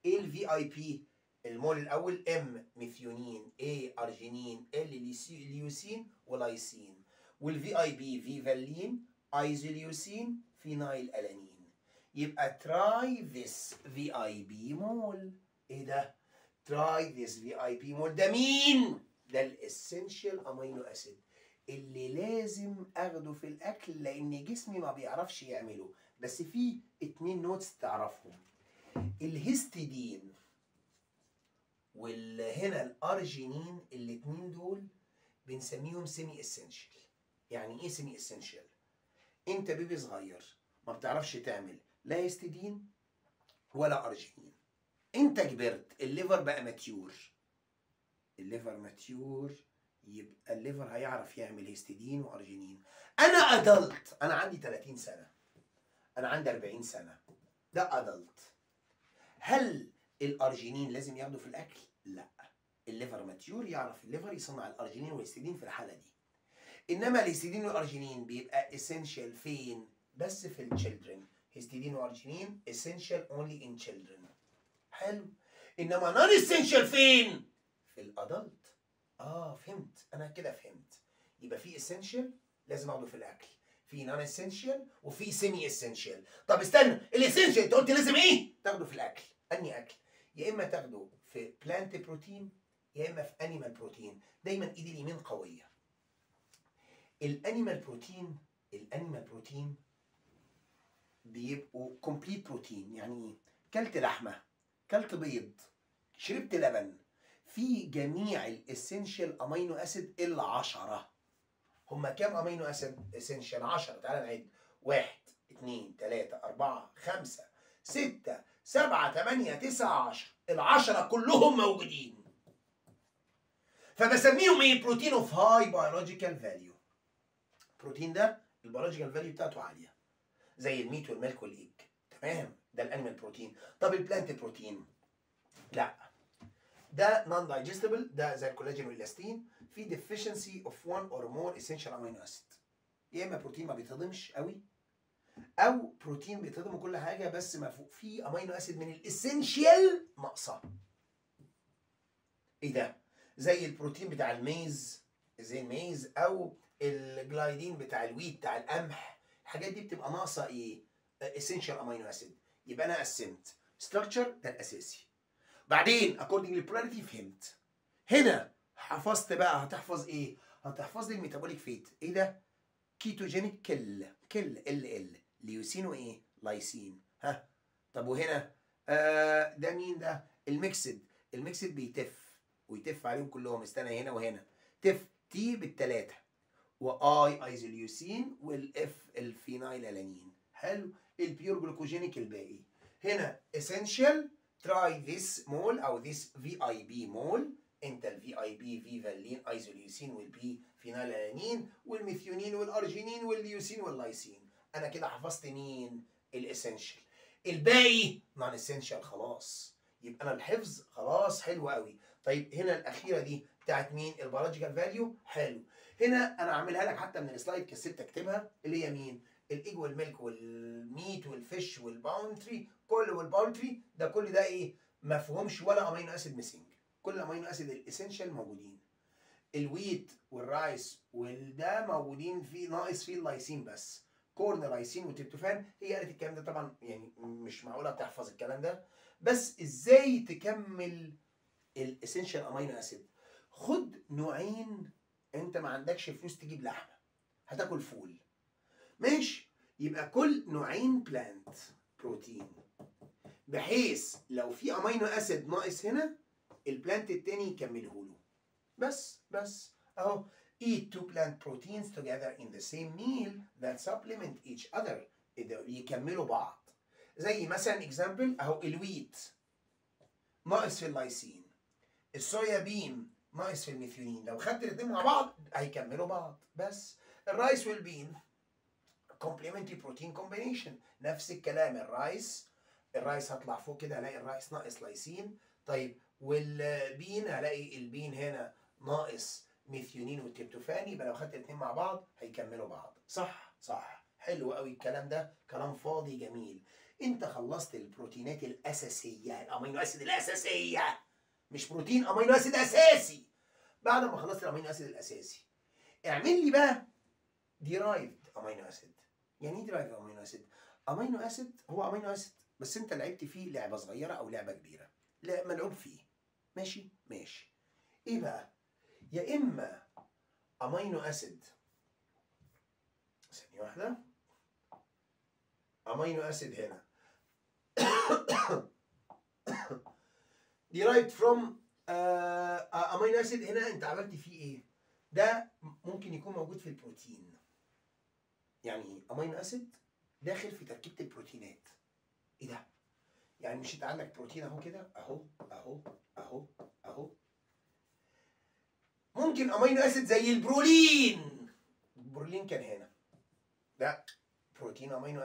ايه الفي اي بي؟ المول الاول ام ميثيونين، اي ارجينين، ال ليوسين ولايسين. والفي اي بي فيفالين، ايزوليوسين، فينايل الانين. يبقى تراي ذس في اي بي مول. ايه ده؟ تراي ذس في اي بي مول ده مين؟ ده الاسينشال امينو اسيد اللي لازم اخده في الاكل، لان جسمي ما بيعرفش يعمله. بس في 2 نوتس تعرفهم، الهيستidine هنا الارجينين، الاتنين دول بنسميهم سيمي اسينشال. يعني ايه سيمي اسينشال؟ انت بيبي صغير ما بتعرفش تعمل لا هيستidine ولا ارجينين، انت كبرت، الليفر بقى ماتيور، الليفر ماتيور، يبقى الليفر هيعرف يعمل هيستidine وارجينين. انا ادلت، انا عندي 30 سنه، انا عندي 40 سنه، ده ادلت. هل الارجينين لازم ياخده في الاكل؟ لا، الليفر ماتيور، يعرف الليفر يصنع الارجينين والهيستidine في الحاله دي. انما الهيستidine والارجينين بيبقى اسينشال فين؟ بس في التشيلدرن. هيستidine وارجينين اسينشال اونلي ان تشيلدرن. حلو. انما نون اسينشال فين؟ في الادلت. فهمت، انا كده فهمت. يبقى في اسينشال لازم اخده في الاكل، في نون اسينشال، وفي سيمي اسينشال. طب استنى، الاسينشال انت قلت لازم ايه؟ تاخده في الاكل. انهي اكل؟ يا اما تاخده في بلانت بروتين، يا اما في انيمال بروتين. دايما ايدي اليمين قويه. الانيمال بروتين بيبقوا كومبليت بروتين. يعني ايه؟ كلت لحمه، كلت بيض، شربت لبن، في جميع الاسينشال امينو اسيد الا 10. هما كام امينو اسيد اسينشال؟ 10. تعالى نعد: 1 2 3 4 5 6 7 8 9 10. ال10 كلهم موجودين. فبسميهم ايه؟ بروتين اوف هاي بيولوجيكال فاليو. البروتين ده البيولوجيكال فاليو بتاعته عاليه، زي الميت والميلك والايج. تمام؟ ده الانيمال بروتين. طب البلانت بروتين؟ لا، ده نون دايجستبل، ده زي الكولاجين والالاستين، في ديفيشنسي اوف 1 اور مور اسينشال امينو اسيد. يا اما بروتين ما بيتهضمش قوي، او بروتين بيتهضم كل حاجه بس ما في امينو اسيد من الاسينشال ناقصه. ايه ده؟ زي البروتين بتاع الميز، زي الميز، او الجلايدين بتاع الويت بتاع القمح. الحاجات دي بتبقى ناقصه ايه؟ اسينشال امينو اسيد. يبقى انا قسمت ستراكشر ده الاساسي، بعدين اكوردنج للبولاريتي فهمت. هنا حفظت بقى. هتحفظ ايه؟ هتحفظ لي الميتابوليك فيت. ايه ده؟ كيتوجينيك كل ال ليوسين وايه؟ لايسين. ها؟ طب وهنا ده مين ده؟ الميكسد بيتف ويتف عليهم كلهم. استنى، هنا وهنا تف تي بالثلاثه، واي ايزوليوسين، والاف الفينايل الانين. حلو. البيور جلوكوجينيك الباقي. هنا اسينشال تراي ذيس مول او ذيس في اي بي مول. انت الفي اي بي في فالين ايزوليوسين والبي فينايل الانين والميثيونين والارجينين والليوسين واللايسين. انا كده حفظت مين؟ الاسينشال. الباقي نون اسينشال. خلاص، يبقى انا الحفظ خلاص حلو قوي. طيب هنا الاخيره دي بتاعت مين؟ البيولوجيكال فاليو. حلو. هنا انا عاملها لك حتى من السلايد، كسلت اكتبها، اللي هي مين؟ الايج والميلك والميت والفيش والباونتري، والباونتري ده كل ده ايه؟ ما فيهمش ولا امينو اسيد ميسنج. كل الامينو اسيد الاسينشال موجودين. الويت والرايس والده موجودين فيه، ناقص فيه اللايسين بس. كورن لايسين وتريبتوفان. هي قالت الكلام ده طبعا، يعني مش معقوله تحفظ الكلام ده، بس ازاي تكمل الاسينشال امينو اسيد؟ خد نوعين. انت ما عندكش فلوس تجيب لحمه، هتاكل فول، ماشي؟ يبقى كل نوعين بلانت بروتين، بحيث لو في امينو اسيد ناقص هنا البلانت التاني يكمله له. بس اهو. eat two plant proteins together in the same meal that supplement each other. يكملوا بعض. زي مثلا اكزامبل اهو، الويت ناقص في اللايسين، الصويا بين ناقص في الميثيونين. لو خدت الاثنين مع بعض هيكملوا بعض. بس الرايس والبين complementary protein combination. نفس الكلام. الرايس هطلع فوق كده هلاقي الرايس ناقص لايسين. طيب والبين هلاقي البين هنا ناقص ميثيونين والتريبتوفان. يبقى لو خدت الاثنين مع بعض هيكملوا بعض. صح. حلو قوي الكلام ده، كلام فاضي جميل. انت خلصت البروتينات الاساسيه، الامينو اسيد الاساسيه، مش بروتين، امينو اسيد اساسي. بعد ما خلصت الامينو اسيد الاساسي اعمل لي بقى ديرايفد امينو اسيد. يعني ايه ديرايفد امينو اسيد؟ امينو اسيد هو امينو اسيد، بس انت لعبت فيه لعبه صغيره او لعبه كبيره. لا، ملعوب فيه. ماشي. ايه بقى؟ يا اما امينو اسيد، ثانيه واحده، امينو اسيد هنا derived from امينو اسيد هنا انت عملت فيه ايه؟ ده ممكن يكون موجود في البروتين. يعني ايه امينو اسيد داخل في تركيبه البروتينات؟ ايه ده؟ يعني مش انت عندك بروتين اهو كده، اهو. ممكن امينو اسيد زي البرولين كان هنا، ده بروتين امينو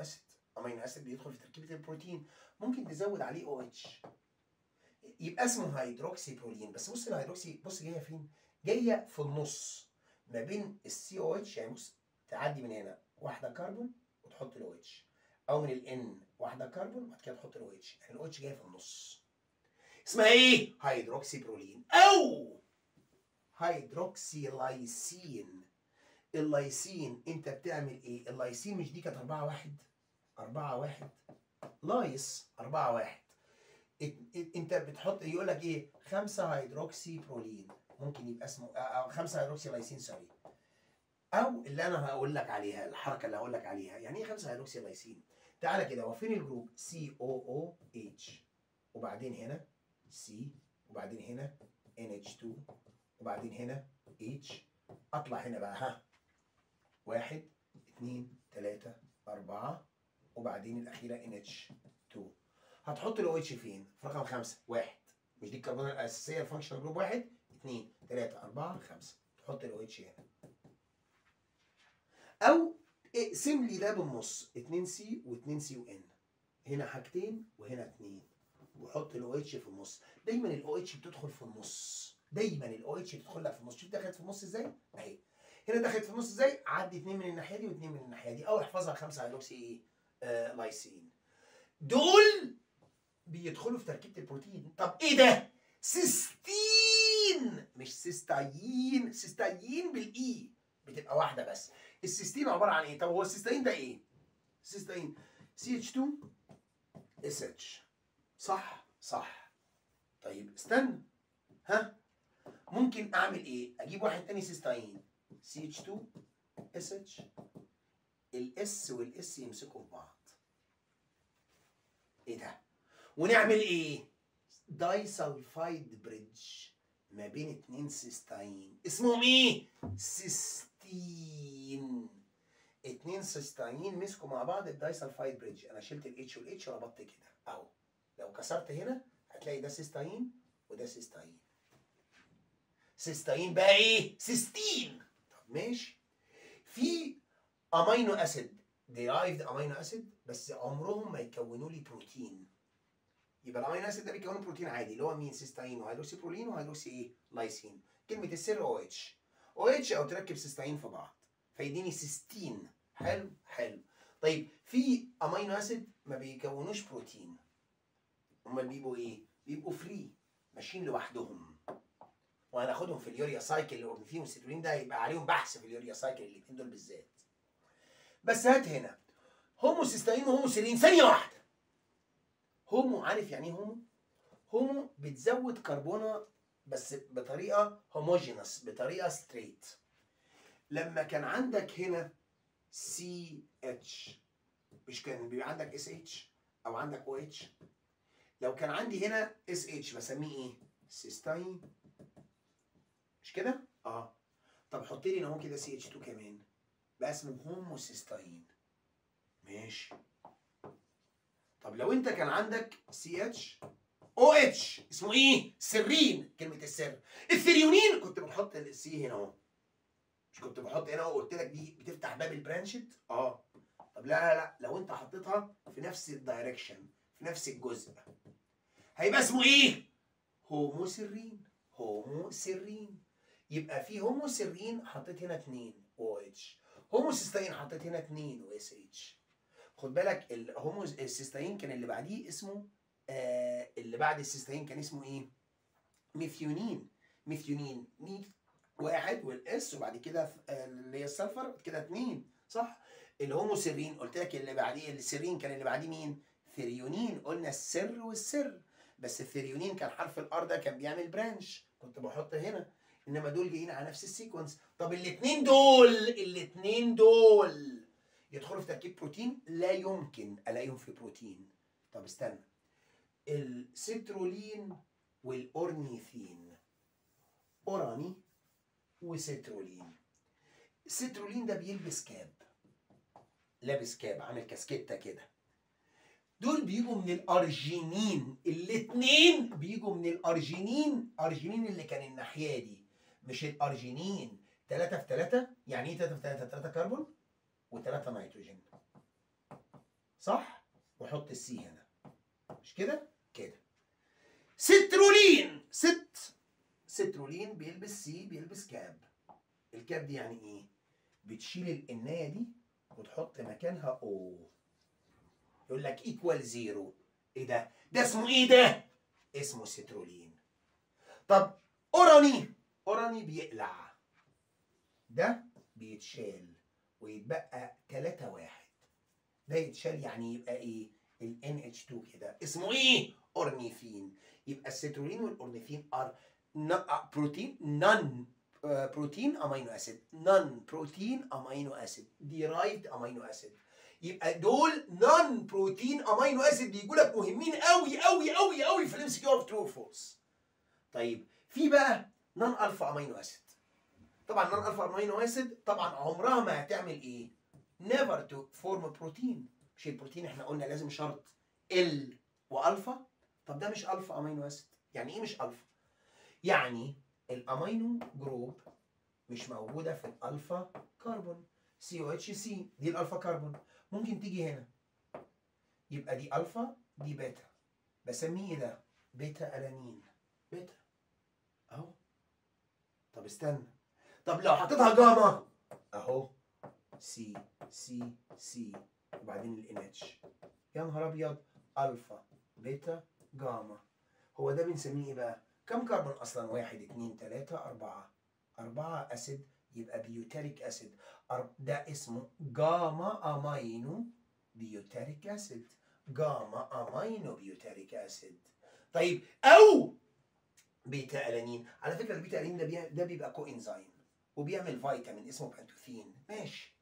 اسيد بيدخل في تركيبه البروتين. ممكن تزود عليه او اتش يبقى اسمه هيدروكسي برولين. بس بص الهيدروكسي، بص جايه فين؟ جايه في النص ما بين السي او اتش. يعني بص، تعدي من هنا واحده كربون وتحط الاو اتش، او من الان واحده كربون وبعد كده تحط الاو اتش. يعني الاو اتش جايه في النص. اسمها ايه؟ هيدروكسي برولين او هيدروكسي لايسين. اللايسين انت بتعمل ايه؟ اللايسين مش دي كانت 4-1 لايس 4-1. انت بتحط يقول لك ايه 5 هيدروكسي برولين، ممكن يبقى اسمه 5 هيدروكسي لايسين سوري. او اللي انا هقول لك عليها الحركه اللي هقول لك عليها، يعني ايه 5 هيدروكسي لايسين؟ تعالى كده، هو فين الجروب؟ سي او او اتش، وبعدين هنا سي، وبعدين هنا NH2، وبعدين هنا اتش. اطلع هنا بقى، ها 1 2 3 4، وبعدين الاخيره NH2. هتحط ال OH فين؟ في رقم 5 1، مش دي الكربون الاساسيه الفانكشنال جروب 1 2 3 4 5، تحط ال OH هنا. او اقسم لي ده بالنص 2 سي و2 سي وان، هنا حاجتين وهنا 2، وحط ال OH في النص. دايما ال OH بتدخل في النص، دايما ال OH بتدخل لك في النص. شوف دخلت في النص ازاي؟ اهي هنا دخلت في النص ازاي؟ عدي 2 من الناحيه دي و2 من الناحيه دي، او احفظها 5 هيدروكسي لايسين. دول بيدخلوا في تركيبه البروتين. طب ايه ده؟ سيستين، مش سيستايين. سيستايين بالاي بتبقى واحده بس. السيستين عباره عن ايه؟ طب هو السيستاين ده ايه؟ السيستاين CH2SH، صح؟ صح. طيب استنى، ها ممكن اعمل ايه؟ اجيب واحد تاني سيستاين CH2SH، الاس والاس يمسكوا في بعض. ايه ده؟ ونعمل ايه؟ دايسلفايد بريدج ما بين 2 سيستاين، اسمهم ايه؟ سيستين. 2 سيستاين مسكوا مع بعض الدايسلفايد بريدج. انا شلت الاتش والاتش وربطت كده اهو. لو كسرت هنا هتلاقي ده سيستاين وده سيستاين. سيستاين بقى ايه؟ سيستين. طب ماشي. في امينو اسيد ديرايفد امينو اسيد، بس عمرهم ما يكونوا لي بروتين. يبقى الامينو اسيد ده بيكون بروتين عادي، اللي هو مين؟ سيستاين وهيدروكسي برولين وهيدروكسي ايه؟ لايسين. كلمه السر او اتش. او اتش او تركب سيستاين في بعض فيديني سيستين. حلو حلو. طيب في امينو اسيد ما بيكونوش بروتين، امال بيبقوا ايه؟ بيبقوا فري، ماشيين لوحدهم. وهناخدهم في اليوريا سايكل، الاورنيثين والسيتولين ده هيبقى عليهم بحث في اليوريا سايكل الاثنين دول بالذات. بس هات هنا هوموسيستاين وهوموسيرين. ثانيه واحده. هومو، عارف يعني ايه هومو؟ هومو بتزود كربونه بس بطريقه هوموجينس، بطريقه ستريت. لما كان عندك هنا سي اتش، مش كان بيبقى عندك اس اتش او عندك او اتش؟ لو كان عندي هنا اس اتش بسميه ايه؟ سيستاين، مش كده؟ اه. طب حط لي اهو كده سي اتش 2 كمان، بقى اسمه هوموسيستاين. ماشي. طب لو انت كان عندك سي اتش او اتش اسمه ايه؟ سرين، كلمه السر. الثريونين كنت بتحط السي هنا اهو، مش كنت بحط هنا اهو؟ قلت لك دي بتفتح باب البرانشت. اه. طب لا لو انت حطيتها في نفس الدايركشن، في نفس الجزء، هيبقى اسمه ايه؟ هوموسيرين. هوموسيرين. يبقى في هوموسيرين حطيت هنا 2 او اتش، هوموسيستاين حطيت هنا 2 او اس اتش. خد بالك السيستاين كان اللي بعديه اسمه اللي بعد السيستاين كان اسمه ايه؟ ميثيونين. ميثيونين واحد والاس، وبعد كده اللي هي السلفر كده 2، صح؟ الهوموسيرين قلت لك اللي بعديه السيرين كان اللي بعديه مين؟ ثريونين. قلنا السر والسر، بس الثريونين كان حرف الار ده كان بيعمل برانش، كنت بحط هنا. انما دول جايين على نفس السيكونس. طب الاثنين دول يدخلوا في تركيب بروتين؟ لا يمكن الاقيهم في بروتين. طب استنى، السترولين والاورنيثين، اوراني وسترولين. السترولين ده بيلبس كاب، لابس كاب عامل كاسكيته كده. دول بيجوا من الارجينين، الاثنين بيجوا من الارجينين. ارجينين اللي كان الناحيه دي، مش الارجينين 3 في 3. يعني ايه 3 في 3؟ 3 كربون و3 نيتروجين، صح؟ وحط السي هنا، مش كده؟ كده. سترولين، سترولين بيلبس سي، بيلبس كاب. الكاب دي يعني ايه؟ بتشيل الانايه دي وتحط مكانها او، يقول لك ايكوال 0. ايه ده؟ ده اسمه ايه ده؟ اسمه سترولين. طب اوراني بيقلع، ده بيتشال ويتبقى 3 1. ده يتشال يعني يبقى ايه؟ ال NH2 كده اسمه ايه؟ اورنيثين. يبقى السيترولين والاورنيثين ار بروتين نون بروتين امينو اسيد، نون بروتين امينو اسيد، ديرايفد امينو اسيد. يبقى دول نون بروتين امينو اسيد بيجوا لك مهمين قوي قوي قوي قوي في الام سي كيو اوف ترو فولس. طيب في بقى نون الفا امينو اسيد. طبعا نون الفا امينو اسيد طبعا عمرها ما هتعمل ايه؟ نيفر تو فورم بروتين. مش البروتين احنا قلنا لازم شرط ال والفا؟ طب ده مش الفا امينو اسيد. يعني ايه مش الفا؟ يعني الامينو جروب مش موجوده في الالفا كربون، سي او اتش سي دي الالفا كربون، ممكن تيجي هنا يبقى دي الفا دي بيتا، بسميه ايه ده؟ بيتا الانين. بيتا اهو. طب استنى، طب لو حطيتها جاما اهو، سي سي سي وبعدين الان اتش. يا نهار ابيض، الفا بيتا جاما. هو ده بنسميه ايه بقى؟ كم كربون اصلا؟ 1 2 3 4. 4 اسيد يبقى بيوتريك اسيد. ده اسمه جاما امينو بيوتريك اسيد. جاما امينو بيوتريك اسيد. طيب او بيتا الانين. على فكره البيتا الانين ده بيبقى كو انزيم وبيعمل فيتامين اسمه بانتوثين. ماشي.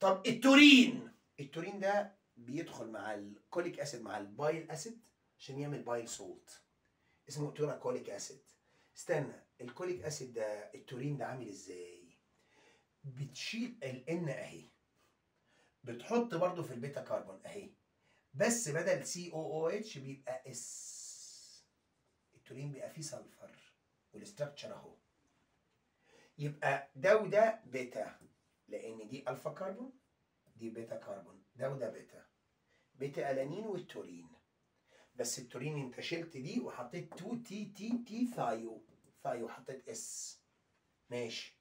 طب التورين، التورين ده بيدخل مع الكوليك اسيد مع البايل اسيد عشان يعمل بايل سولت اسمه تورا-كوليك اسيد. استنى، الكوليك اسيد ده التورين ده عامل ازاي؟ بتشيل الان اهي، بتحط برضو في البيتا كربون اهي، بس بدل سي او او اتش بيبقى اس. التورين بيبقى فيه سلفر والاستراكشر اهو. يبقى ده وده بيتا، لان دي الفا كربون دي بيتا كربون، ده وده بيتا. بيتا الانين والتورين. بس التورين انت شلت دي وحطيت 2 تي ثايو، ثايو حطيت اس. ماشي.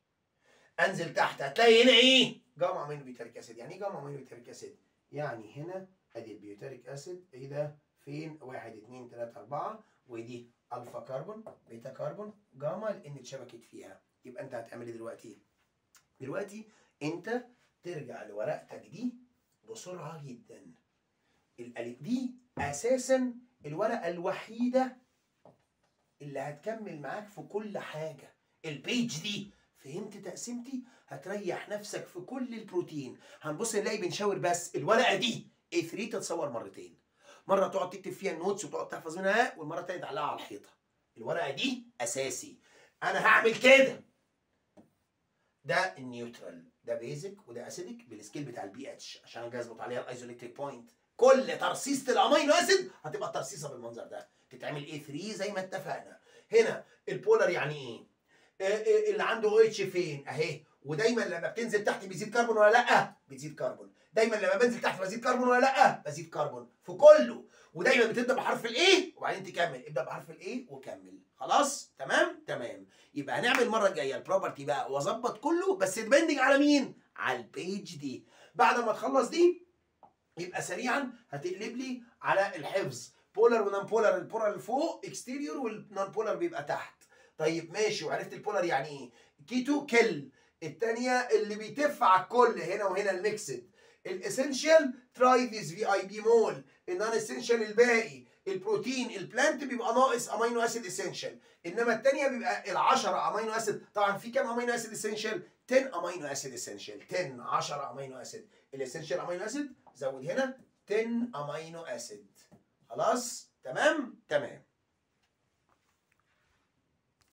انزل تحت هتلاقي هنا ايه؟ جاما امينو بيوتريك اسيد. يعني ايه جاما امينو بيوتريك اسيد؟ يعني هنا ادي البيوتريك اسيد ايه ده؟ فين؟ 1 2 3 4 ودي الفا كربون بيتا كربون جاما لان اتشبكت فيها. يبقى انت هتعمل ايه دلوقتي؟ دلوقتي انت ترجع لورقتك دي بسرعه جدا. الالف دي اساسا الورقه الوحيده اللي هتكمل معاك في كل حاجه. البيج دي فهمت تقسيمتي؟ هتريح نفسك في كل البروتين. هنبص نلاقي بنشاور بس الورقه دي A3 تتصور مرتين، مره تقعد تكتب فيها النوتس وتقعد تحفظ منها، والمره الثانيه تعلقها على الحيطه. الورقه دي اساسي. انا هعمل كده. ده النيوترال، ده بيزك وده اسيدك بالسكيل بتاع البي اتش عشان اجي اظبط عليها الايزوليتريك بوينت. كل ترصيصه الامينو اسيد هتبقى الترصيصه بالمنظر ده، تتعمل A3 زي ما اتفقنا. هنا البولر يعني ايه؟ اللي عنده او اتش فين؟ اهي. ودايما لما بتنزل تحت بيزيد كربون ولا لا؟ بتزيد كربون. دايما لما بنزل تحت بزيد كربون ولا لا؟ بزيد كربون في كله. ودايما بتبدا بحرف الايه وبعدين تكمل. ابدا بحرف الايه وكمل. خلاص؟ تمام؟ تمام. يبقى هنعمل المره الجايه البروبرتي بقى واظبط كله، بس ديبندنج على مين؟ على البيج دي. بعد ما تخلص دي يبقى سريعا هتقلب لي على الحفظ. بولر ونون بولر، البولر اللي فوق اكستيريور والنون بولر بيبقى تحت. طيب ماشي، وعرفت البولر يعني ايه. كيتو كل، الثانيه اللي بيتف على الكل هنا وهنا الميكسد. الاسينشال تراي ذيس في اي بي مول. النون اسينشال الباقي. البروتين البلانت بيبقى ناقص امينو اسيد اسينشال، انما الثانيه بيبقى ال10 امينو اسيد. طبعا في كام امينو اسيد اسينشال؟ 10 امينو اسيد اسينشال. 10 10 امينو اسيد. الاسينشال امينو اسيد زود هنا 10 امينو اسيد. خلاص؟ تمام؟ تمام.